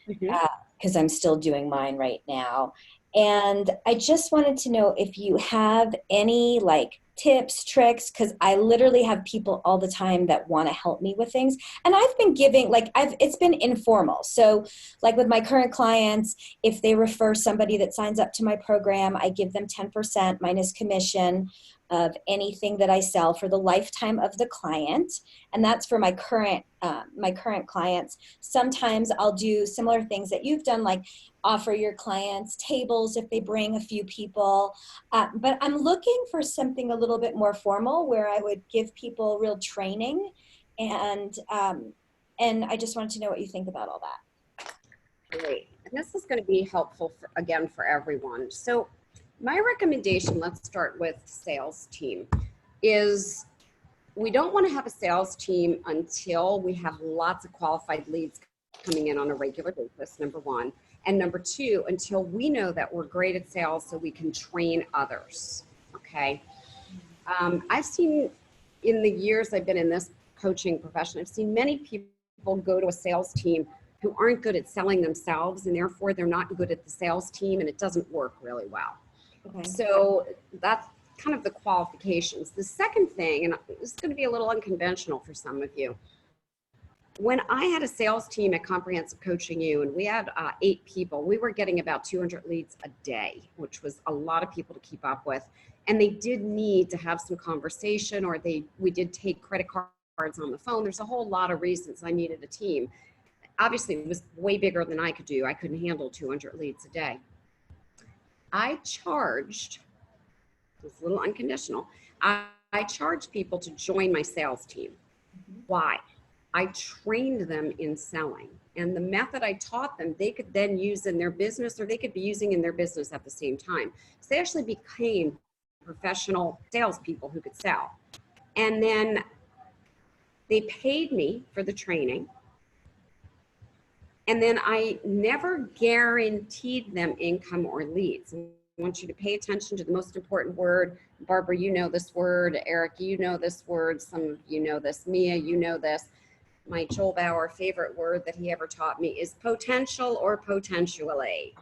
because I'm still doing mine right now. And I just wanted to know if you have any like tips, tricks, because I literally have people all the time that want to help me with things. And I've been giving, it's been informal. So like with my current clients, if they refer somebody that signs up to my program, I give them 10% minus commission of anything that I sell for the lifetime of the client. And that's for my current clients. Sometimes I'll do similar things that you've done, like offer your clients tables if they bring a few people. But I'm looking for something a little bit more formal where I would give people real training. And I just wanted to know what you think about all that. Great. And this is going to be helpful for everyone. So my recommendation, let's start with sales team, is we don't want to have a sales team until we have lots of qualified leads coming in on a regular basis, number one. And number two, until we know that we're great at sales so we can train others, okay? I've seen in the years I've been in this coaching profession, I've seen many people go to a sales team who aren't good at selling themselves, and therefore they're not good at the sales team, and it doesn't work really well. Okay. So that's kind of the qualifications. The second thing, and this is going to be a little unconventional for some of you. When I had a sales team at Comprehensive Coaching U, and we had 8 people, we were getting about 200 leads a day, which was a lot of people to keep up with. And they did need to have some conversation, or we did take credit cards on the phone. There's a whole lot of reasons I needed a team. Obviously, it was way bigger than I could do. I couldn't handle 200 leads a day. I charged, it's a little unconditional, I charged people to join my sales team. Why? I trained them in selling, and the method I taught them, they could then use in their business, or they could be using in their business at the same time. So they actually became professional salespeople who could sell. And then they paid me for the training. And then I never guaranteed them income or leads. I want you to pay attention to the most important word. Barbara, you know this word. Eric, you know this word. Some of you know this. Mia, you know this. My Joel Bauer favorite word that he ever taught me is potential or potentially.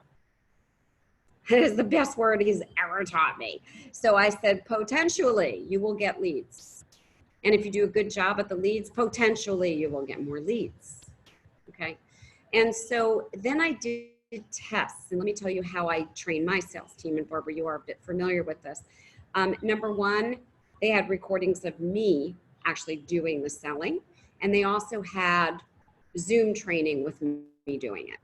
It is the best word he's ever taught me. So I said, potentially, you will get leads. And if you do a good job at the leads, potentially you will get more leads. Okay. And so then I did tests, and let me tell you how I train my sales team, and Barbara, you are a bit familiar with this. Number one, they had recordings of me actually doing the selling, and they also had Zoom training with me doing it.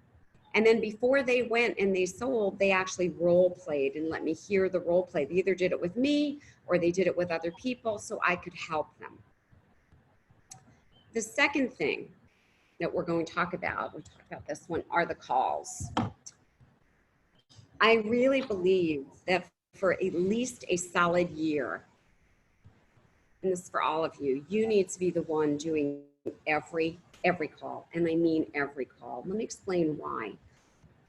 And then before they went and they sold, they actually role played and let me hear the role play. They either did it with me or they did it with other people so I could help them. The second thing that we're going to talk about, we talked about this one, are the calls. I really believe that for at least a solid year, and this is for all of you, you need to be the one doing every call, and I mean every call. Let me explain why.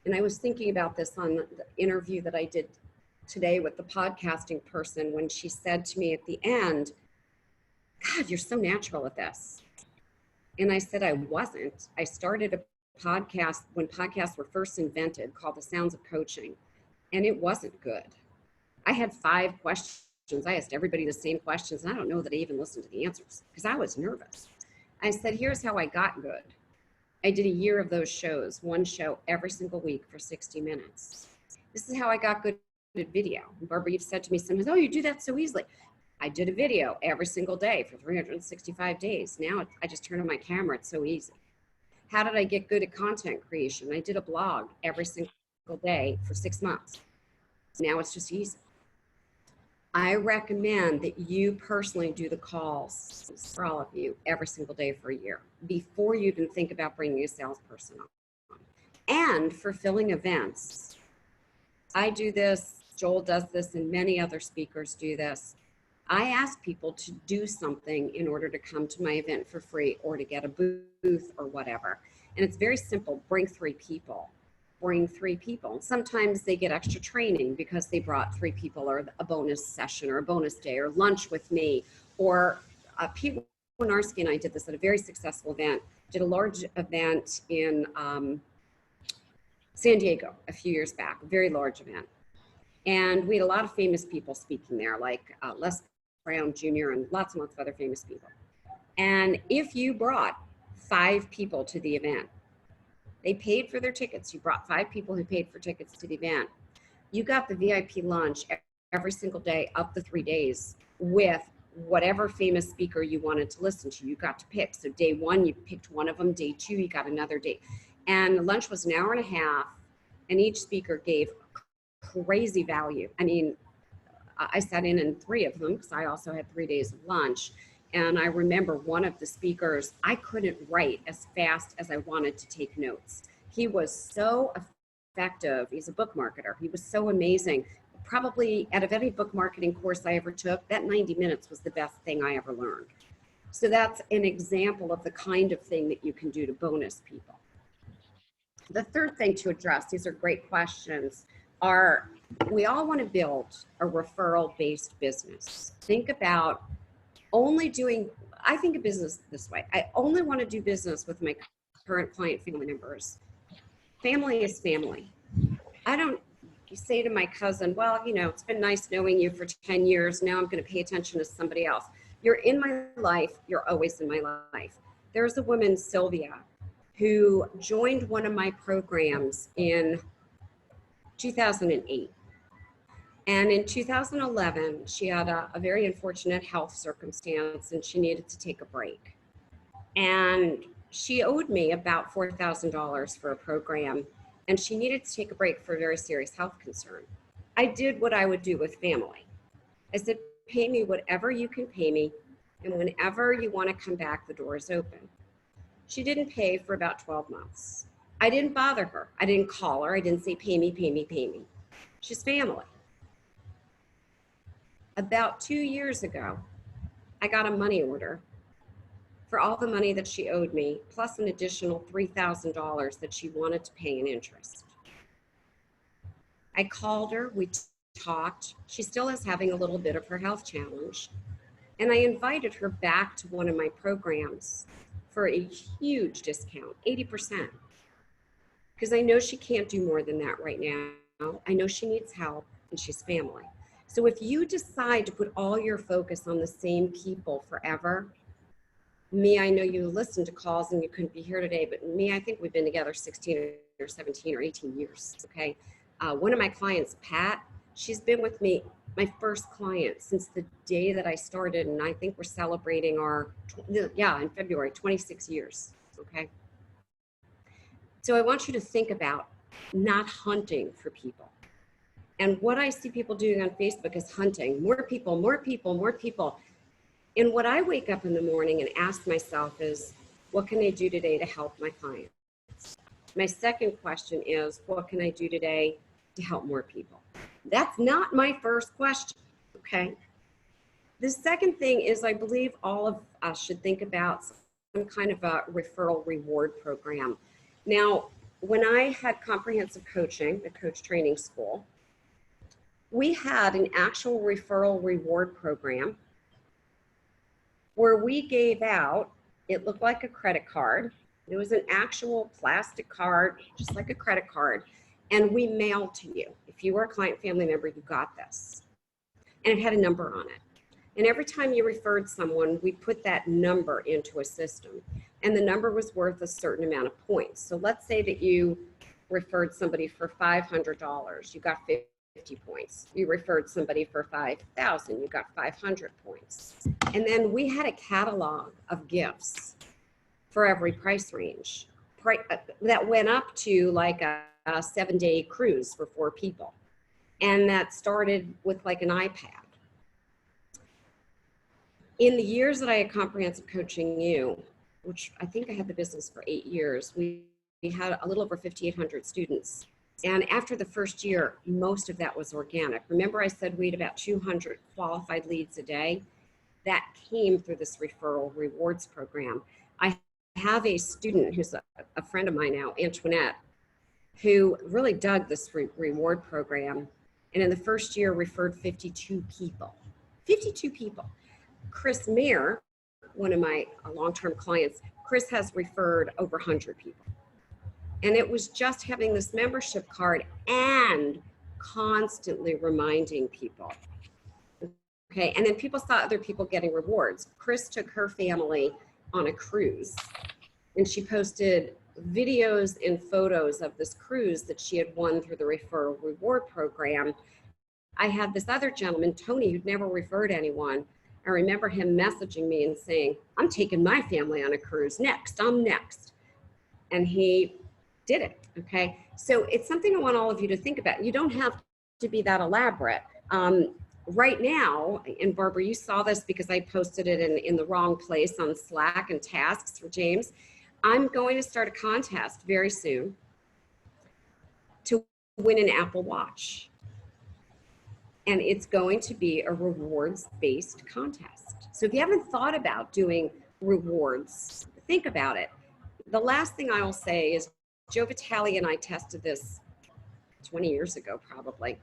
And I was thinking about this on the interview that I did today with the podcasting person when she said to me at the end, God, you're so natural at this. And I said, I wasn't. I started a podcast when podcasts were first invented called The Sounds of Coaching, and it wasn't good. I had 5 questions. I asked everybody the same questions, and I don't know that I even listened to the answers because I was nervous. I said, here's how I got good. I did a year of those shows, 1 show every single week for 60 minutes. This is how I got good at video. Barbara, you've said to me sometimes, oh, you do that so easily. I did a video every single day for 365 days. Now I just turn on my camera. It's so easy. How did I get good at content creation? I did a blog every single day for 6 months. Now it's just easy. I recommend that you personally do the calls for all of you every single day for a year before you even think about bringing a salesperson on. And for filling events, I do this, Joel does this, and many other speakers do this. I ask people to do something in order to come to my event for free or to get a booth or whatever. And it's very simple. Bring 3 people. Bring 3 people. Sometimes they get extra training because they brought 3 people, or a bonus session or a bonus day or lunch with me. Or Pete Winarski and I did this at a very successful event. Did a large event in San Diego a few years back, a very large event. And we had a lot of famous people speaking there, like Les Brown Jr. and lots and lots of other famous people. And if you brought 5 people to the event, they paid for their tickets. You brought 5 people who paid for tickets to the event. You got the VIP lunch every single day up to 3 days with whatever famous speaker you wanted to listen to. You got to pick. So day 1, you picked one of them. Day 2, you got another day. And the lunch was an hour and a half, and each speaker gave crazy value. I mean, I sat in 3 of them because I also had 3 days of lunch. And I remember one of the speakers, I couldn't write as fast as I wanted to take notes. He was so effective. He's a book marketer. He was so amazing. Probably out of any book marketing course I ever took, that 90 minutes was the best thing I ever learned. So that's an example of the kind of thing that you can do to bonus people. The third thing to address, these are great questions, are we all want to build a referral-based business. Think about only doing, I think of business this way. I only want to do business with my current client family members. Family is family. I don't say to my cousin, well, you know, it's been nice knowing you for 10 years. Now I'm going to pay attention to somebody else. You're in my life. You're always in my life. There's a woman, Sylvia, who joined one of my programs in 2008. And in 2011, she had a very unfortunate health circumstance and she needed to take a break. And she owed me about $4,000 for a program, and she needed to take a break for a very serious health concern. I did what I would do with family. I said, pay me whatever you can pay me, and whenever you want to come back, the door is open. She didn't pay for about 12 months. I didn't bother her. I didn't call her. I didn't say, pay me, pay me, pay me. She's family. About 2 years ago, I got a money order for all the money that she owed me, plus an additional $3,000 that she wanted to pay in interest. I called her, we talked. She still is having a little bit of her health challenge. And I invited her back to one of my programs for a huge discount, 80%. Because I know she can't do more than that right now. I know she needs help and she's family. So if you decide to put all your focus on the same people forever, me, I know you listened to calls and you couldn't be here today, but me, I think we've been together 16 or 17 or 18 years, okay? One of my clients, Pat, she's been with me, my first client, since the day that I started, and I think we're celebrating our, in February, 26 years, okay? So I want you to think about not hunting for people. And what I see people doing on Facebook is hunting, more people, more people, more people. And what I wake up in the morning and ask myself is, what can I do today to help my clients? My second question is, what can I do today to help more people? That's not my first question, okay? The second thing is, I believe all of us should think about some kind of a referral reward program. Now, when I had comprehensive coaching, the coach training school, we had an actual referral reward program where we gave out, it looked like a credit card. It was an actual plastic card, just like a credit card, and we mailed to you. If you were a client family member, you got this. and it had a number on it. And every time you referred someone, we put that number into a system, and the number was worth a certain amount of points. So let's say that you referred somebody for $500, you got 50 points. You referred somebody for 5,000, you got 500 points. And then we had a catalog of gifts for every price range that went up to like a 7-day cruise for 4 people. And that started with like an iPad. In the years that I had Comprehensive Coaching U, which I think I had the business for 8 years, we had a little over 5,800 students. And after the first year, most of that was organic. Remember I said we had about 200 qualified leads a day? That came through this referral rewards program. I have a student who's a friend of mine now, Antoinette, who really dug this reward program. And in the first year referred 52 people. 52 people. Chris Mayer, one of my long-term clients, Chris has referred over 100 people. And it was just having this membership card and constantly reminding people. Okay, and then people saw other people getting rewards. Chris took her family on a cruise, and she posted videos and photos of this cruise that she had won through the referral reward program. I had this other gentleman, Tony, who'd never referred anyone. I remember him messaging me and saying, I'm taking my family on a cruise next, I'm next. And he did it, okay? So it's something I want all of you to think about. You don't have to be that elaborate. Right now, and Barbara, you saw this because I posted it in the wrong place on Slack and tasks for James. I'm going to start a contest very soon to win an Apple Watch. And it's going to be a rewards-based contest. So if you haven't thought about doing rewards, think about it. The last thing I will say is Joe Vitale and I tested this 20 years ago, probably.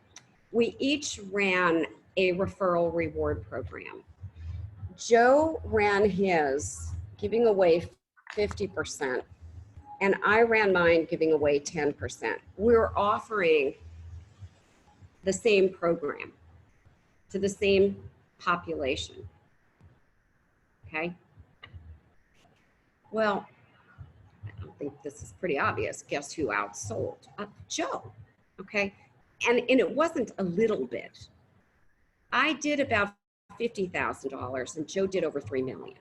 We each ran a referral reward program. Joe ran his giving away 50%, and I ran mine giving away 10%. We were offering the same program to the same population, okay? Well, I don't think this is pretty obvious. Guess who outsold? Joe, okay? And it wasn't a little bit. I did about $50,000 and Joe did over 3 million.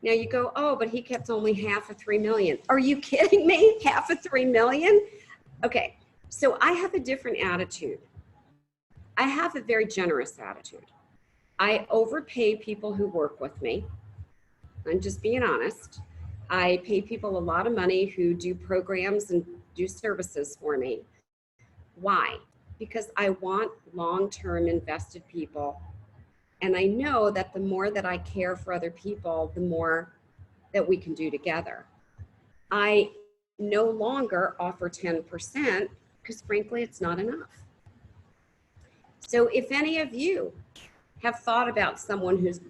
Now you go, oh, but he kept only half of 3 million. Are you kidding me? Half of 3 million? Okay, so I have a different attitude. I have a very generous attitude. I overpay people who work with me. I'm just being honest. I pay people a lot of money who do programs and do services for me. Why? Because I want long-term invested people. And I know that the more that I care for other people, the more that we can do together. I no longer offer 10% because frankly, it's not enough. So if any of you have thought about someone who's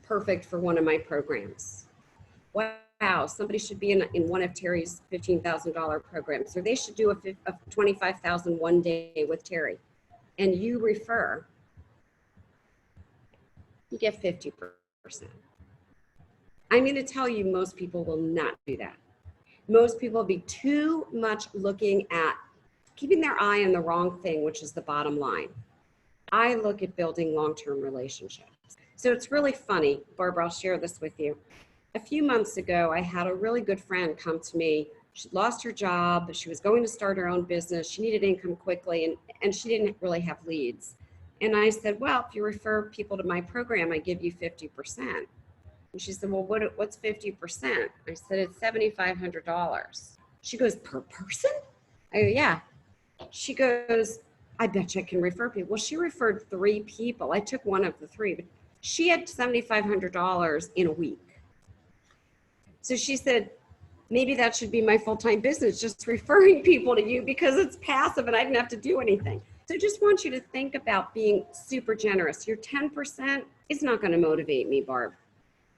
perfect for one of my programs, wow, somebody should be in one of Terry's $15,000 programs, or they should do a $25,000 one day with Terry, and you refer, you get 50%. I'm going to tell you most people will not do that. Most people will be too much looking at keeping their eye on the wrong thing, which is the bottom line. I look at building long-term relationships. So it's really funny, Barbara, I'll share this with you. A few months ago, I had a really good friend come to me. She lost her job. She was going to start her own business. She needed income quickly, and she didn't really have leads. And I said, well, if you refer people to my program, I give you 50%. And she said, well, what's 50%? I said, it's $7,500. She goes, per person? I go, yeah. She goes, I bet you I can refer people. Well, she referred 3 people. I took one of the 3, but she had $7,500 in a week. So she said, maybe that should be my full-time business, just referring people to you because it's passive and I didn't have to do anything. So I just want you to think about being super generous. Your 10% is not going to motivate me, Barb.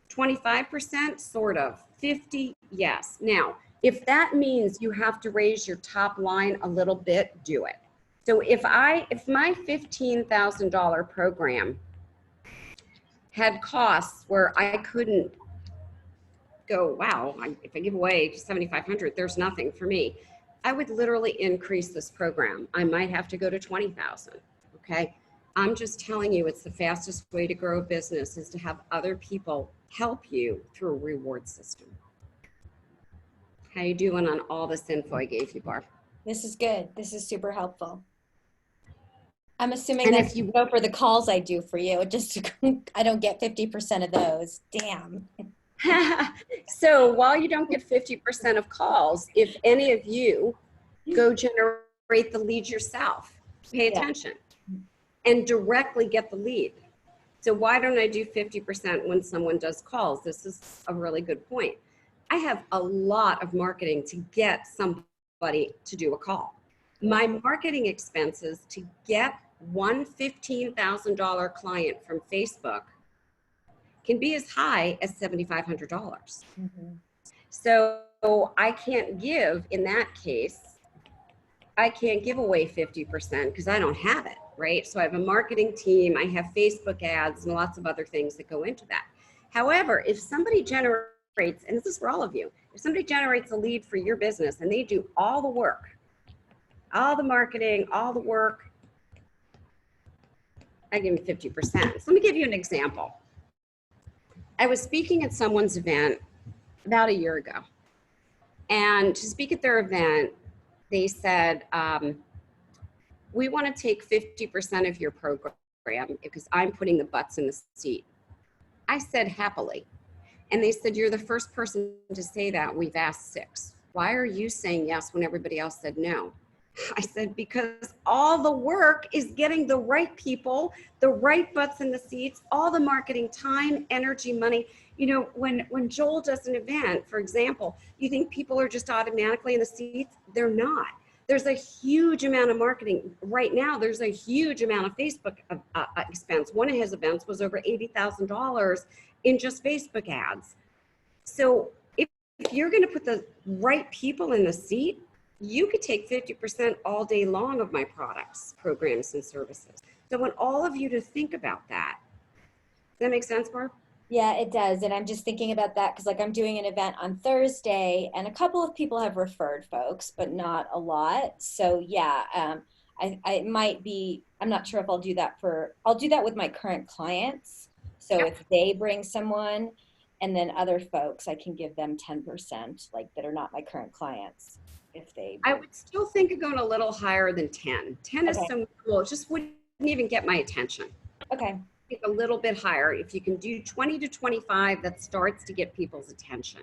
25%, sort of. 50, yes. Now, if that means you have to raise your top line a little bit, do it. So if my $15,000 program had costs where I couldn't go, wow, if I give away 7,500, there's nothing for me, I would literally increase this program. I might have to go to 20,000. Okay. I'm just telling you, it's the fastest way to grow a business is to have other people help you through a reward system. How you doing on all this info I gave you, Barb? This is good. This is super helpful. I'm assuming And that if you go for the calls I do for you, just I don't get 50% of those. Damn. So while you don't get 50% of calls, if any of you go generate the lead yourself, pay attention and directly get the lead. So why don't I do 50% when someone does calls? This is a really good point. I have a lot of marketing to get somebody to do a call. My marketing expenses to get one $15,000 client from Facebook can be as high as $7,500. Mm-hmm. So I can't give, in that case, I can't give away 50% because I don't have it, right? So I have a marketing team, I have Facebook ads and lots of other things that go into that. However, if somebody generates, and this is for all of you, if somebody generates a lead for your business and they do all the work, all the marketing, all the work, I give them 50%. So let me give you an example. I was speaking at someone's event about a year ago. And to speak at their event, they said, we want to take 50% of your program because I'm putting the butts in the seat. I said, happily. And they said, you're the first person to say that. We've asked 6. Why are you saying yes when everybody else said no? I said, because all the work is getting the right people, the right butts in the seats, all the marketing time, energy, money. You know, when Joel does an event, for example, you think people are just automatically in the seats? They're not. There's a huge amount of marketing. Right now, there's a huge amount of Facebook expense. One of his events was over $80,000 in just Facebook ads. So if you're going to put the right people in the seat, you could take 50% all day long of my products, programs, and services. So I want all of you to think about that. Does that make sense, Barb? Yeah, it does. And I'm just thinking about that because like I'm doing an event on Thursday and a couple of people have referred folks, but not a lot. So yeah, I might be, I'm not sure if I'll do that with my current clients. So if they bring someone and then other folks, I can give them 10%, like that are not my current clients. If they, I would still think of going a little higher than 10. 10 is so cool. It just wouldn't even get my attention. Okay. A little bit higher. If you can do 20 to 25, that starts to get people's attention.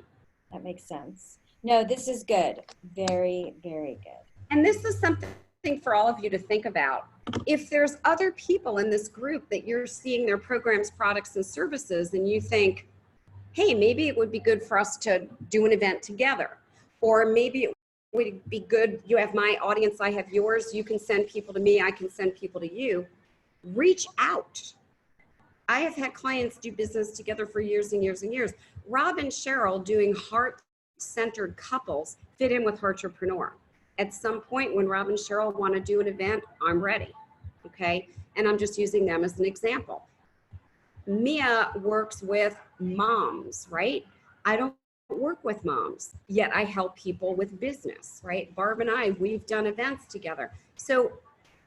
That makes sense. No, this is good. Very, very good. And this is something for all of you to think about. If there's other people in this group that you're seeing their programs, products, and services, and you think, hey, maybe it would be good for us to do an event together. Or maybe it would be good, you have my audience, I have yours, you can send people to me, I can send people to you. Reach out. I have had clients do business together for years and years and years. Rob and Cheryl doing heart-centered couples fit in with Heartrepreneur. At some point when Rob and Cheryl want to do an event, I'm ready, okay? And I'm just using them as an example. Mia works with moms, right? I don't work with moms, yet I help people with business, right? Barb and I, we've done events together. So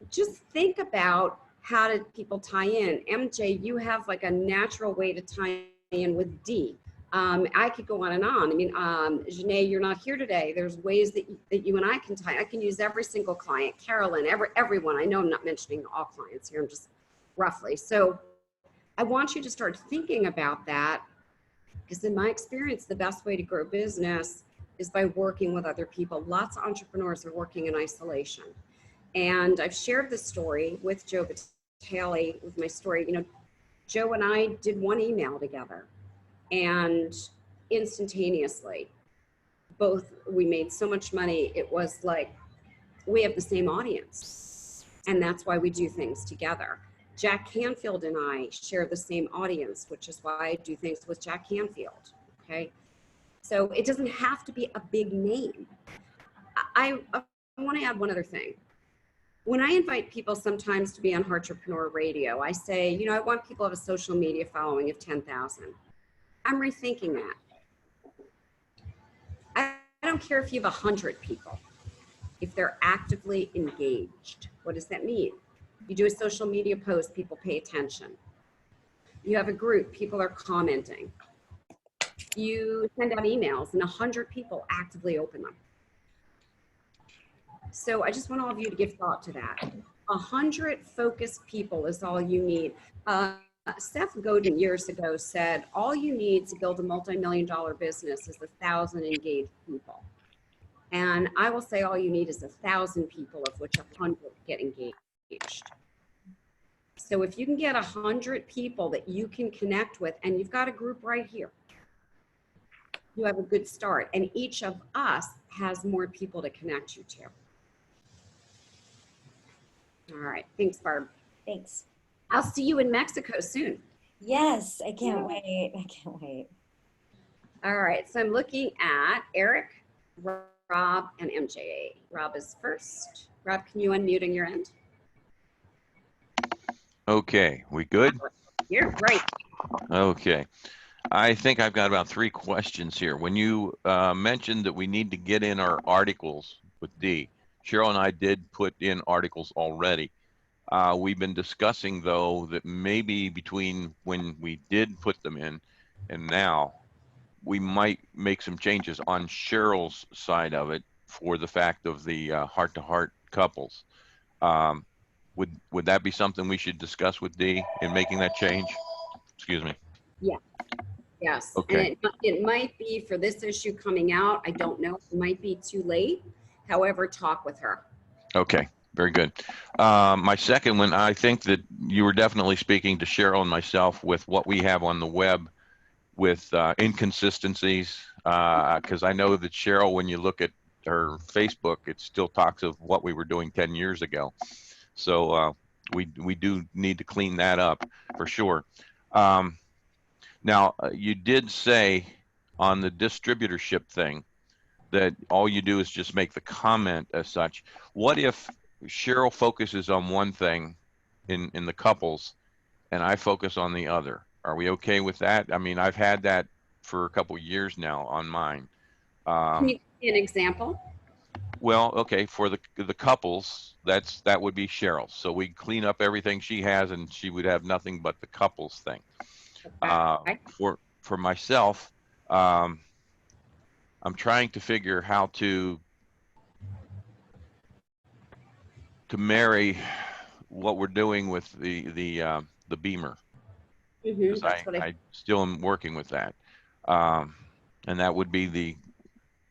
just think about how did people tie in? MJ, you have like a natural way to tie in with D. I could go on and on. I mean, Janae, you're not here today. There's ways that you and I can tie. I can use every single client, Carolyn, everyone. I know I'm not mentioning all clients here. I'm just roughly. So I want you to start thinking about that because in my experience, the best way to grow business is by working with other people. Lots of entrepreneurs are working in isolation. And I've shared this story with Joe Vitale, with my story. You know, Joe and I did one email together and instantaneously, we made so much money. It was like, we have the same audience. And that's why we do things together. Jack Canfield and I share the same audience, which is why I do things with Jack Canfield, okay? So it doesn't have to be a big name. I want to add one other thing. When I invite people sometimes to be on Entrepreneur Radio, I say, you know, I want people to have a social media following of 10,000. I'm rethinking that. I don't care if you have 100 people. If they're actively engaged, what does that mean? You do a social media post, people pay attention. You have a group, people are commenting. You send out emails and 100 people actively open them. So I just want all of you to give thought to that. 100 focused people is all you need. Seth Godin years ago said, all you need to build a multi-million-dollar business is 1,000 engaged people. And I will say all you need is 1,000 people, of which 100 get engaged. So if you can get 100 people that you can connect with, and you've got a group right here, you have a good start. And each of us has more people to connect you to. All right. Thanks, Barb. Thanks. I'll see you in Mexico soon. Yes, I can't wait. I can't wait. All right. So I'm looking at Eric, Rob, and MJ. Rob is first. Rob, can you unmute on your end? Okay, we good? You're great. Okay. I think I've got about 3 questions here. When you mentioned that we need to get in our articles with Dee, Cheryl and I did put in articles already. We've been discussing, though, that maybe between when we did put them in and now, we might make some changes on Cheryl's side of it for the fact of the heart-to-heart couples. Would that be something we should discuss with Dee in making that change? Excuse me. Yeah. Yes. Okay. And it might be for this issue coming out. I don't know. It might be too late. However, talk with her. Okay. Very good. My second one, I think that you were definitely speaking to Cheryl and myself with what we have on the web with inconsistencies, because I know that Cheryl, when you look at her Facebook, it still talks of what we were doing 10 years ago. So we do need to clean that up for sure. Now, you did say on the distributorship thing that all you do is just make the comment as such. What if Cheryl focuses on one thing in the couples and I focus on the other? Are we okay with that? I mean, I've had that for a couple years now on mine. Can you give me an example? Well, okay, for the couples, that would be Cheryl. So we clean up everything she has, and she would have nothing but the couples thing. Okay. For myself, I'm trying to figure how to marry what we're doing with the Beamer. Because I still am working with that, and that would be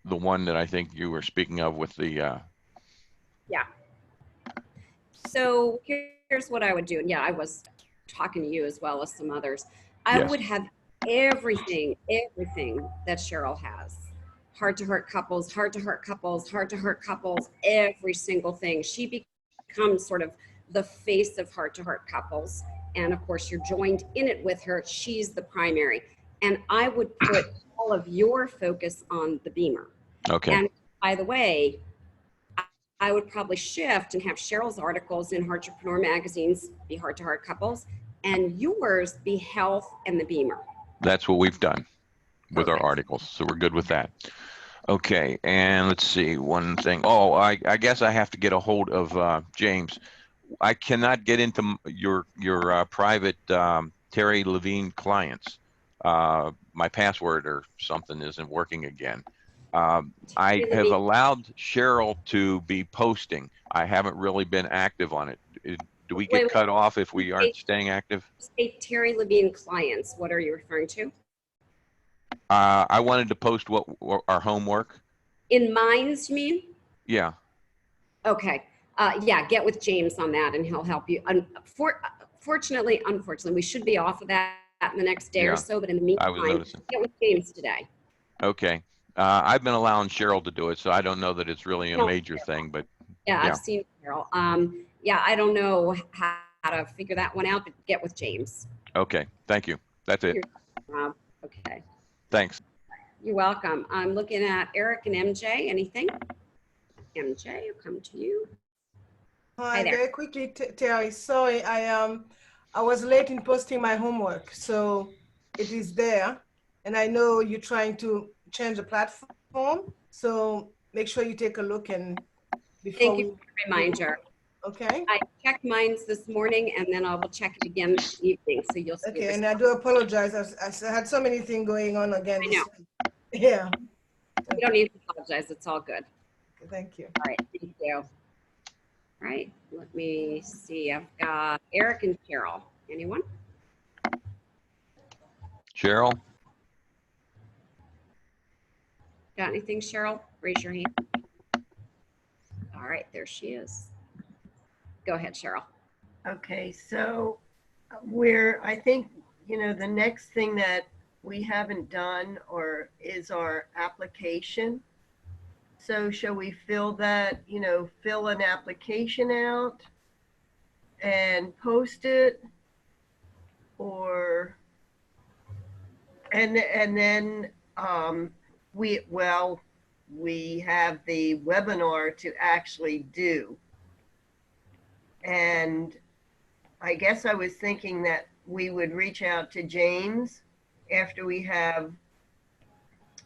the one that I think you were speaking of with the. Yeah. So here's what I would do. And yeah, I was talking to you as well as some others. I would have everything that Cheryl has. Heart-to-heart couples, heart-to-heart couples, heart-to-heart couples, every single thing. She becomes sort of the face of heart-to-heart couples. And of course, you're joined in it with her. She's the primary. And I would put all of your focus on the Beamer. Okay. And by the way, I would probably shift and have Cheryl's articles in Heartrepreneur magazines be heart-to-heart couples, and yours be health and the Beamer. That's what we've done with Perfect. our articles. So we're good with that. Okay. And let's see one thing. Oh, I guess I have to get a hold of James. I cannot get into your private Terry Levine clients. My password or something isn't working again. I have allowed Cheryl to be posting. I haven't really been active on it. Do we get cut off if we aren't staying active? Say Terry Levine clients. What are you referring to? I wanted to post what our homework. In Minds, you mean? Yeah. Okay. Yeah, get with James on that and he'll help you. Unfortunately, we should be off of that in the next day or so, but in the meantime, get with James today. Okay. I've been allowing Cheryl to do it, so I don't know that it's really a major thing, but yeah, I've seen Cheryl. Yeah, I don't know how to figure that one out, but get with James. Okay. Thank you. That's it. Okay. Thanks. You're welcome. I'm looking at Eric and MJ. Anything? MJ, I'll come to you. Hi, there. very quickly, Terry. Sorry, I was late in posting my homework, so it is there, and I know you're trying to change the platform, so make sure you take a look and before Thank you we for the reminder. okay. I checked mines this morning and then I will check it again this evening. So you'll see. Okay, and I do apologize. I had so many things going on again I this know. week. Yeah. You don't need to apologize. It's all good. Thank you. All right. Thank you. All right. Let me see. I've got Eric and Cheryl. Anyone? Cheryl? Got anything, Cheryl? Raise your hand. All right. There she is. Go ahead, Cheryl. Okay, so I think, the next thing that we haven't done is our application. So shall we fill an application out and post it? And then we have the webinar to actually do. And I guess I was thinking that we would reach out to James after we have,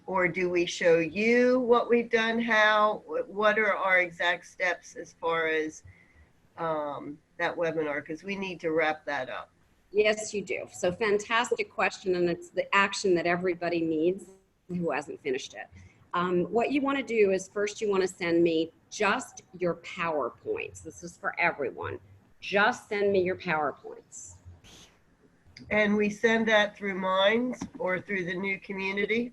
or do we show you what we've done? What are our exact steps as far as that webinar? Because we need to wrap that up. Yes, you do. So fantastic question. And it's the action that everybody needs who hasn't finished it. What you want to do is first you want to send me just your PowerPoints. This is for everyone. Just send me your PowerPoints. And we send that through Minds or through the new community?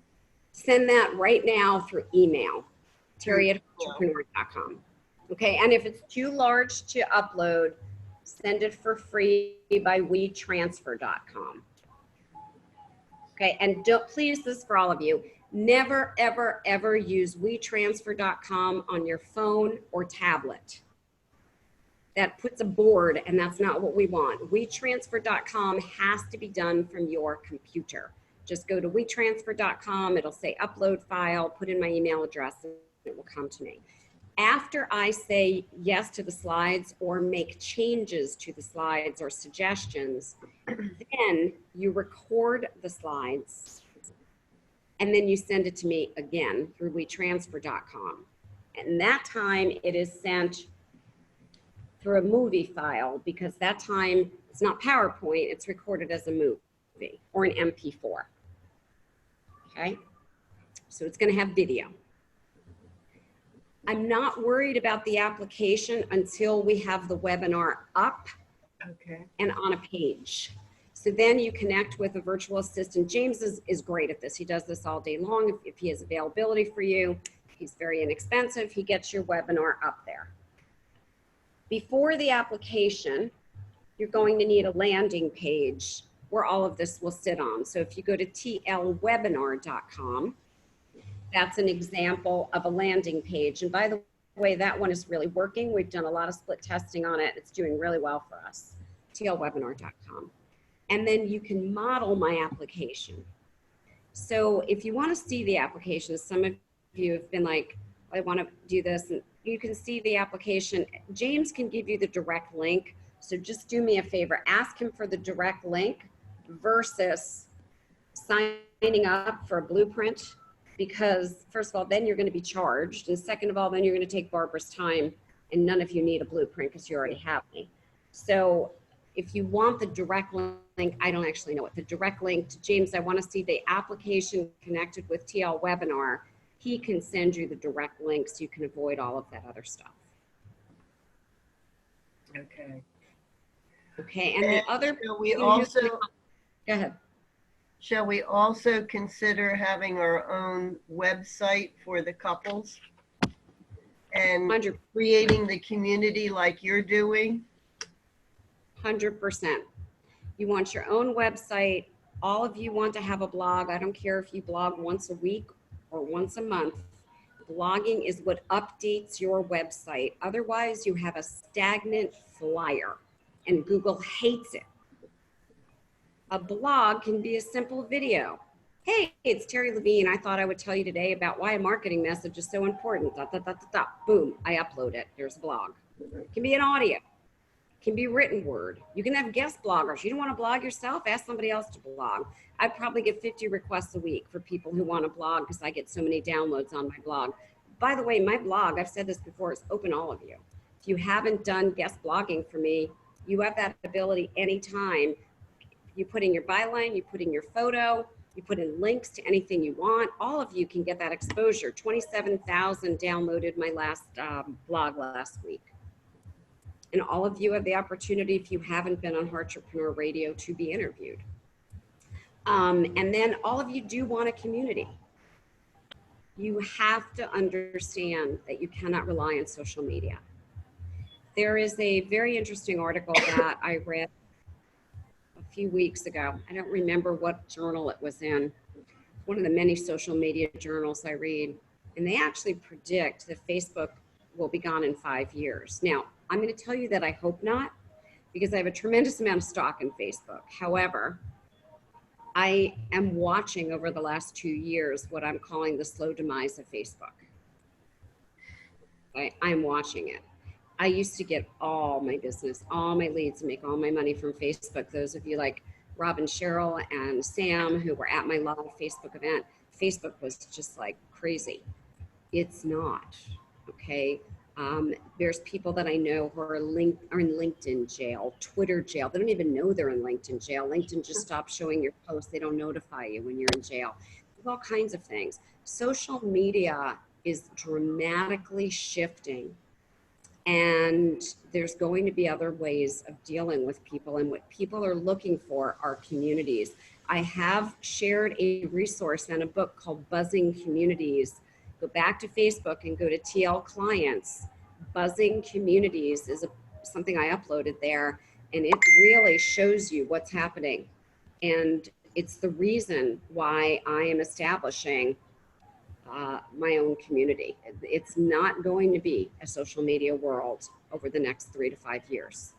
Send that right now through email, terry@entrepreneur.com. Okay, and if it's too large to upload, send it for free by WeTransfer.com. Okay, and please, this is for all of you, never, ever, ever use WeTransfer.com on your phone or tablet. That puts a board, and that's not what we want. WeTransfer.com has to be done from your computer. Just go to WeTransfer.com, it'll say upload file, put in my email address, and it will come to me. After I say yes to the slides or make changes to the slides or suggestions, then you record the slides and then you send it to me again through WeTransfer.com. And that time it is sent through a movie file because that time it's not PowerPoint, it's recorded as a movie or an MP4. Okay, so it's going to have video. I'm not worried about the application until we have the webinar up and on a page. So then you connect with a virtual assistant. James is great at this. He does this all day long. If he has availability for you, he's very inexpensive. He gets your webinar up there. Before the application, you're going to need a landing page where all of this will sit on. So if you go to tlwebinar.com, that's an example of a landing page. And by the way, that one is really working. We've done a lot of split testing on it. It's doing really well for us, tlwebinar.com. And then you can model my application. So if you want to see the application, some of you have been like, I want to do this, and you can see the application. James can give you the direct link. So just do me a favor, ask him for the direct link versus signing up for a blueprint, because first of all, then you're going to be charged. And second of all, then you're going to take Barbara's time and none of you need a blueprint because you already have me. So if you want the direct link, I don't actually know it. The direct link to James, I want to see the application connected with TL Webinar. He can send you the direct link so you can avoid all of that other stuff. Okay. Okay, and the other, we also, go ahead. Shall we also consider having our own website for the couples and 100%. creating the community like you're doing? 100%. You want your own website. All of you want to have a blog. I don't care if you blog once a week or once a month. Blogging is what updates your website. Otherwise, you have a stagnant flyer, and Google hates it. A blog can be a simple video. Hey, it's Terry Levine. I thought I would tell you today about why a marketing message is so important. Boom, I upload it. There's a blog. It can be an audio. It can be written word. You can have guest bloggers. You don't want to blog yourself? Ask somebody else to blog. I probably get 50 requests a week for people who want to blog because I get so many downloads on my blog. By the way, my blog, I've said this before, is open to all of you. If you haven't done guest blogging for me, you have that ability anytime. You put in your byline, you put in your photo, you put in links to anything you want. All of you can get that exposure. 27,000 downloaded my last blog last week. And all of you have the opportunity, if you haven't been on Heartrepreneur Radio, to be interviewed. And then all of you do want a community. You have to understand that you cannot rely on social media. There is a very interesting article that I read a few weeks ago. I don't remember what journal it was in. One of the many social media journals I read. And they actually predict that Facebook will be gone in 5 years. Now, I'm going to tell you that I hope not, because I have a tremendous amount of stock in Facebook. However, I am watching over the last 2 years what I'm calling the slow demise of Facebook. I'm watching it. I used to get all my business, all my leads, and make all my money from Facebook. Those of you like Robin, Cheryl, and Sam who were at my live Facebook event, Facebook was just like crazy. It's not, okay? There's people that I know who are in LinkedIn jail, Twitter jail. They don't even know they're in LinkedIn jail. LinkedIn just stops showing your posts. They don't notify you when you're in jail. There's all kinds of things. Social media is dramatically shifting, and there's going to be other ways of dealing with people, and what people are looking for are communities. I have shared a resource and a book called Buzzing Communities. Go back to Facebook and go to TL Clients. Buzzing Communities is something I uploaded there, and it really shows you what's happening. And it's the reason why I am establishing my own community. It's not going to be a social media world over the next 3 to 5 years.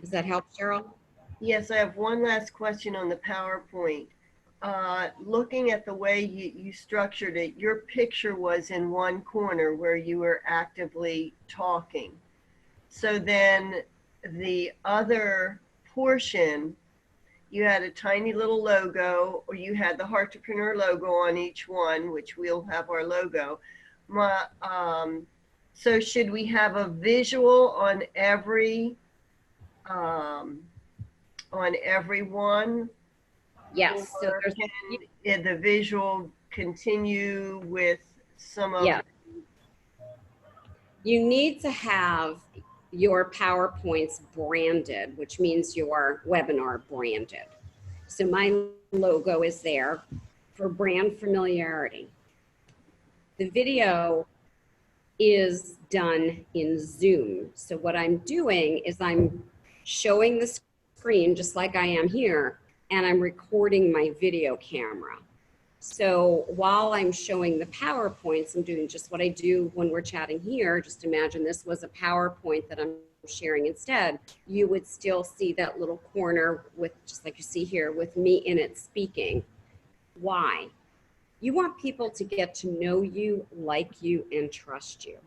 Does that help, Cheryl? Yes, I have one last question on the PowerPoint. Looking at the way you structured it, your picture was in one corner where you were actively talking. So then the other portion, you had a tiny little logo, or you had the Heartrepreneur logo on each one, which we'll have our logo. So should we have a visual on every one? Yes. So can the visual continue with some of? Yeah. You need to have your PowerPoints branded, which means your webinar branded. So my logo is there for brand familiarity. The video is done in Zoom. So what I'm doing is I'm showing the screen just like I am here, and I'm recording my video camera. So while I'm showing the PowerPoints, I'm doing just what I do when we're chatting here. Just imagine this was a PowerPoint that I'm sharing instead. You would still see that little corner with, just like you see here, with me in it speaking. Why? You want people to get to know you, like you, and trust you.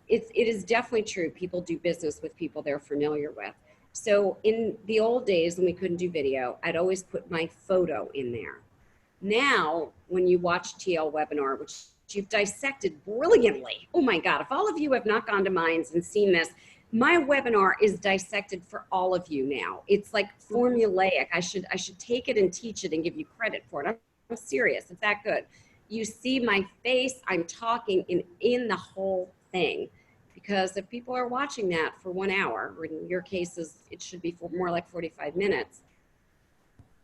It is definitely true. People do business with people they're familiar with. So in the old days when we couldn't do video, I'd always put my photo in there. Now, when you watch TL Webinar, which you've dissected brilliantly, oh my God, if all of you have not gone to Minds and seen this, my webinar is dissected for all of you now. It's like formulaic. I should take it and teach it and give you credit for it. I'm serious, it's that good. You see my face, I'm talking in the whole thing. Because if people are watching that for 1 hour, or in your cases, it should be for more like 45 minutes,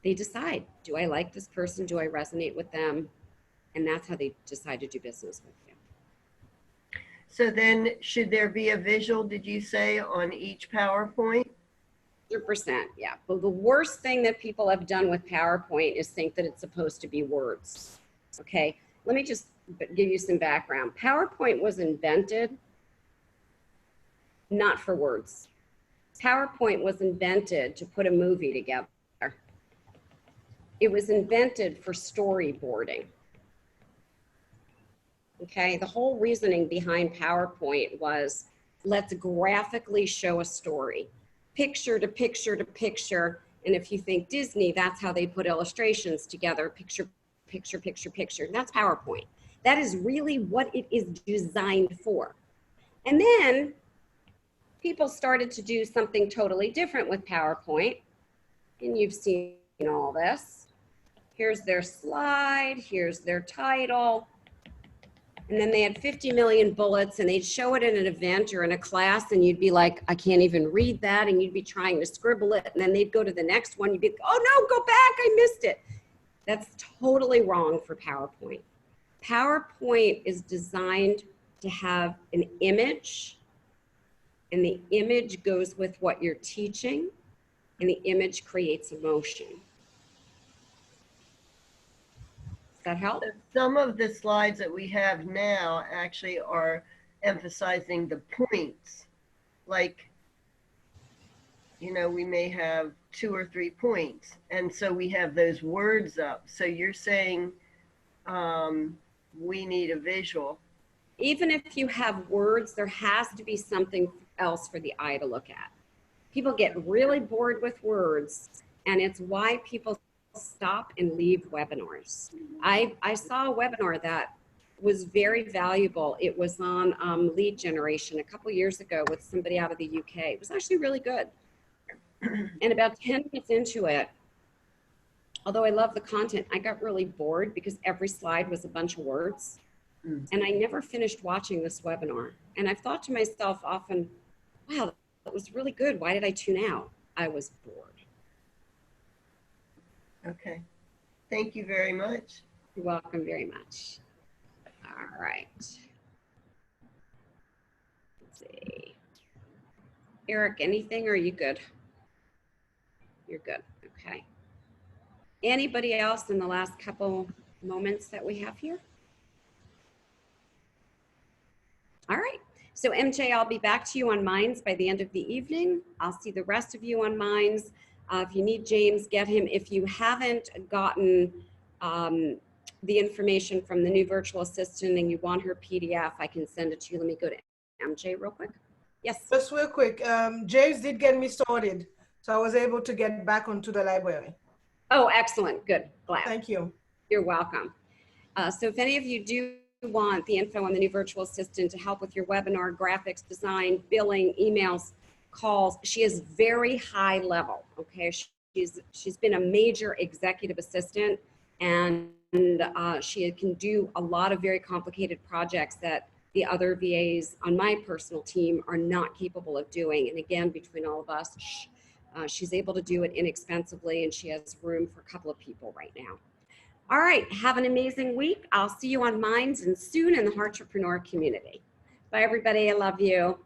they decide, do I like this person? Do I resonate with them? And that's how they decide to do business with you. So then should there be a visual, did you say, on each PowerPoint? 100%, yeah. But the worst thing that people have done with PowerPoint is think that it's supposed to be words. Okay, let me just give you some background. PowerPoint was invented not for words. PowerPoint was invented to put a movie together. It was invented for storyboarding. Okay, the whole reasoning behind PowerPoint was let's graphically show a story, picture to picture to picture. And if you think Disney, that's how they put illustrations together, picture, picture, picture, picture. That's PowerPoint. That is really what it is designed for. And then people started to do something totally different with PowerPoint. And you've seen all this. Here's their slide, here's their title. And then they had 50 million bullets, and they'd show it in an event or in a class, and you'd be like, I can't even read that. And you'd be trying to scribble it. And then they'd go to the next one. You'd be like, oh no, go back, I missed it. That's totally wrong for PowerPoint. PowerPoint is designed to have an image, and the image goes with what you're teaching, and the image creates emotion. Does that help? Some of the slides that we have now actually are emphasizing the points. Like, you know, we may have 2 or 3 points. And so we have those words up. So you're saying we need a visual. Even if you have words, there has to be something else for the eye to look at. People get really bored with words, and it's why people stop and leave webinars. I saw a webinar that was very valuable. It was on lead generation a couple years ago with somebody out of the UK. It was actually really good. And about 10 minutes into it, although I love the content, I got really bored because every slide was a bunch of words. And I never finished watching this webinar. And I've thought to myself often, wow, that was really good. Why did I tune out? I was bored. Okay. Thank you very much. You're welcome very much. All right. Let's see. Eric, anything, or are you good? You're good. Okay. Anybody else in the last couple moments that we have here? All right. So MJ, I'll be back to you on Minds by the end of the evening. I'll see the rest of you on Minds. If you need James, get him. If you haven't gotten the information from the new virtual assistant and you want her PDF, I can send it to you. Let me go to MJ real quick. Yes. Just real quick, James did get me started, so I was able to get back onto the library. Oh, excellent. Good. Glad. Thank you. You're welcome. So if any of you do want the info on the new virtual assistant to help with your webinar, graphics, design, billing, emails, calls, she is very high level. Okay. She's been a major executive assistant, and she can do a lot of very complicated projects that the other VAs on my personal team are not capable of doing. And again, between all of us, she's able to do it inexpensively, and she has room for a couple of people right now. All right, have an amazing week. I'll see you on Minds and soon in the Heartrepreneur community. Bye, everybody. I love you.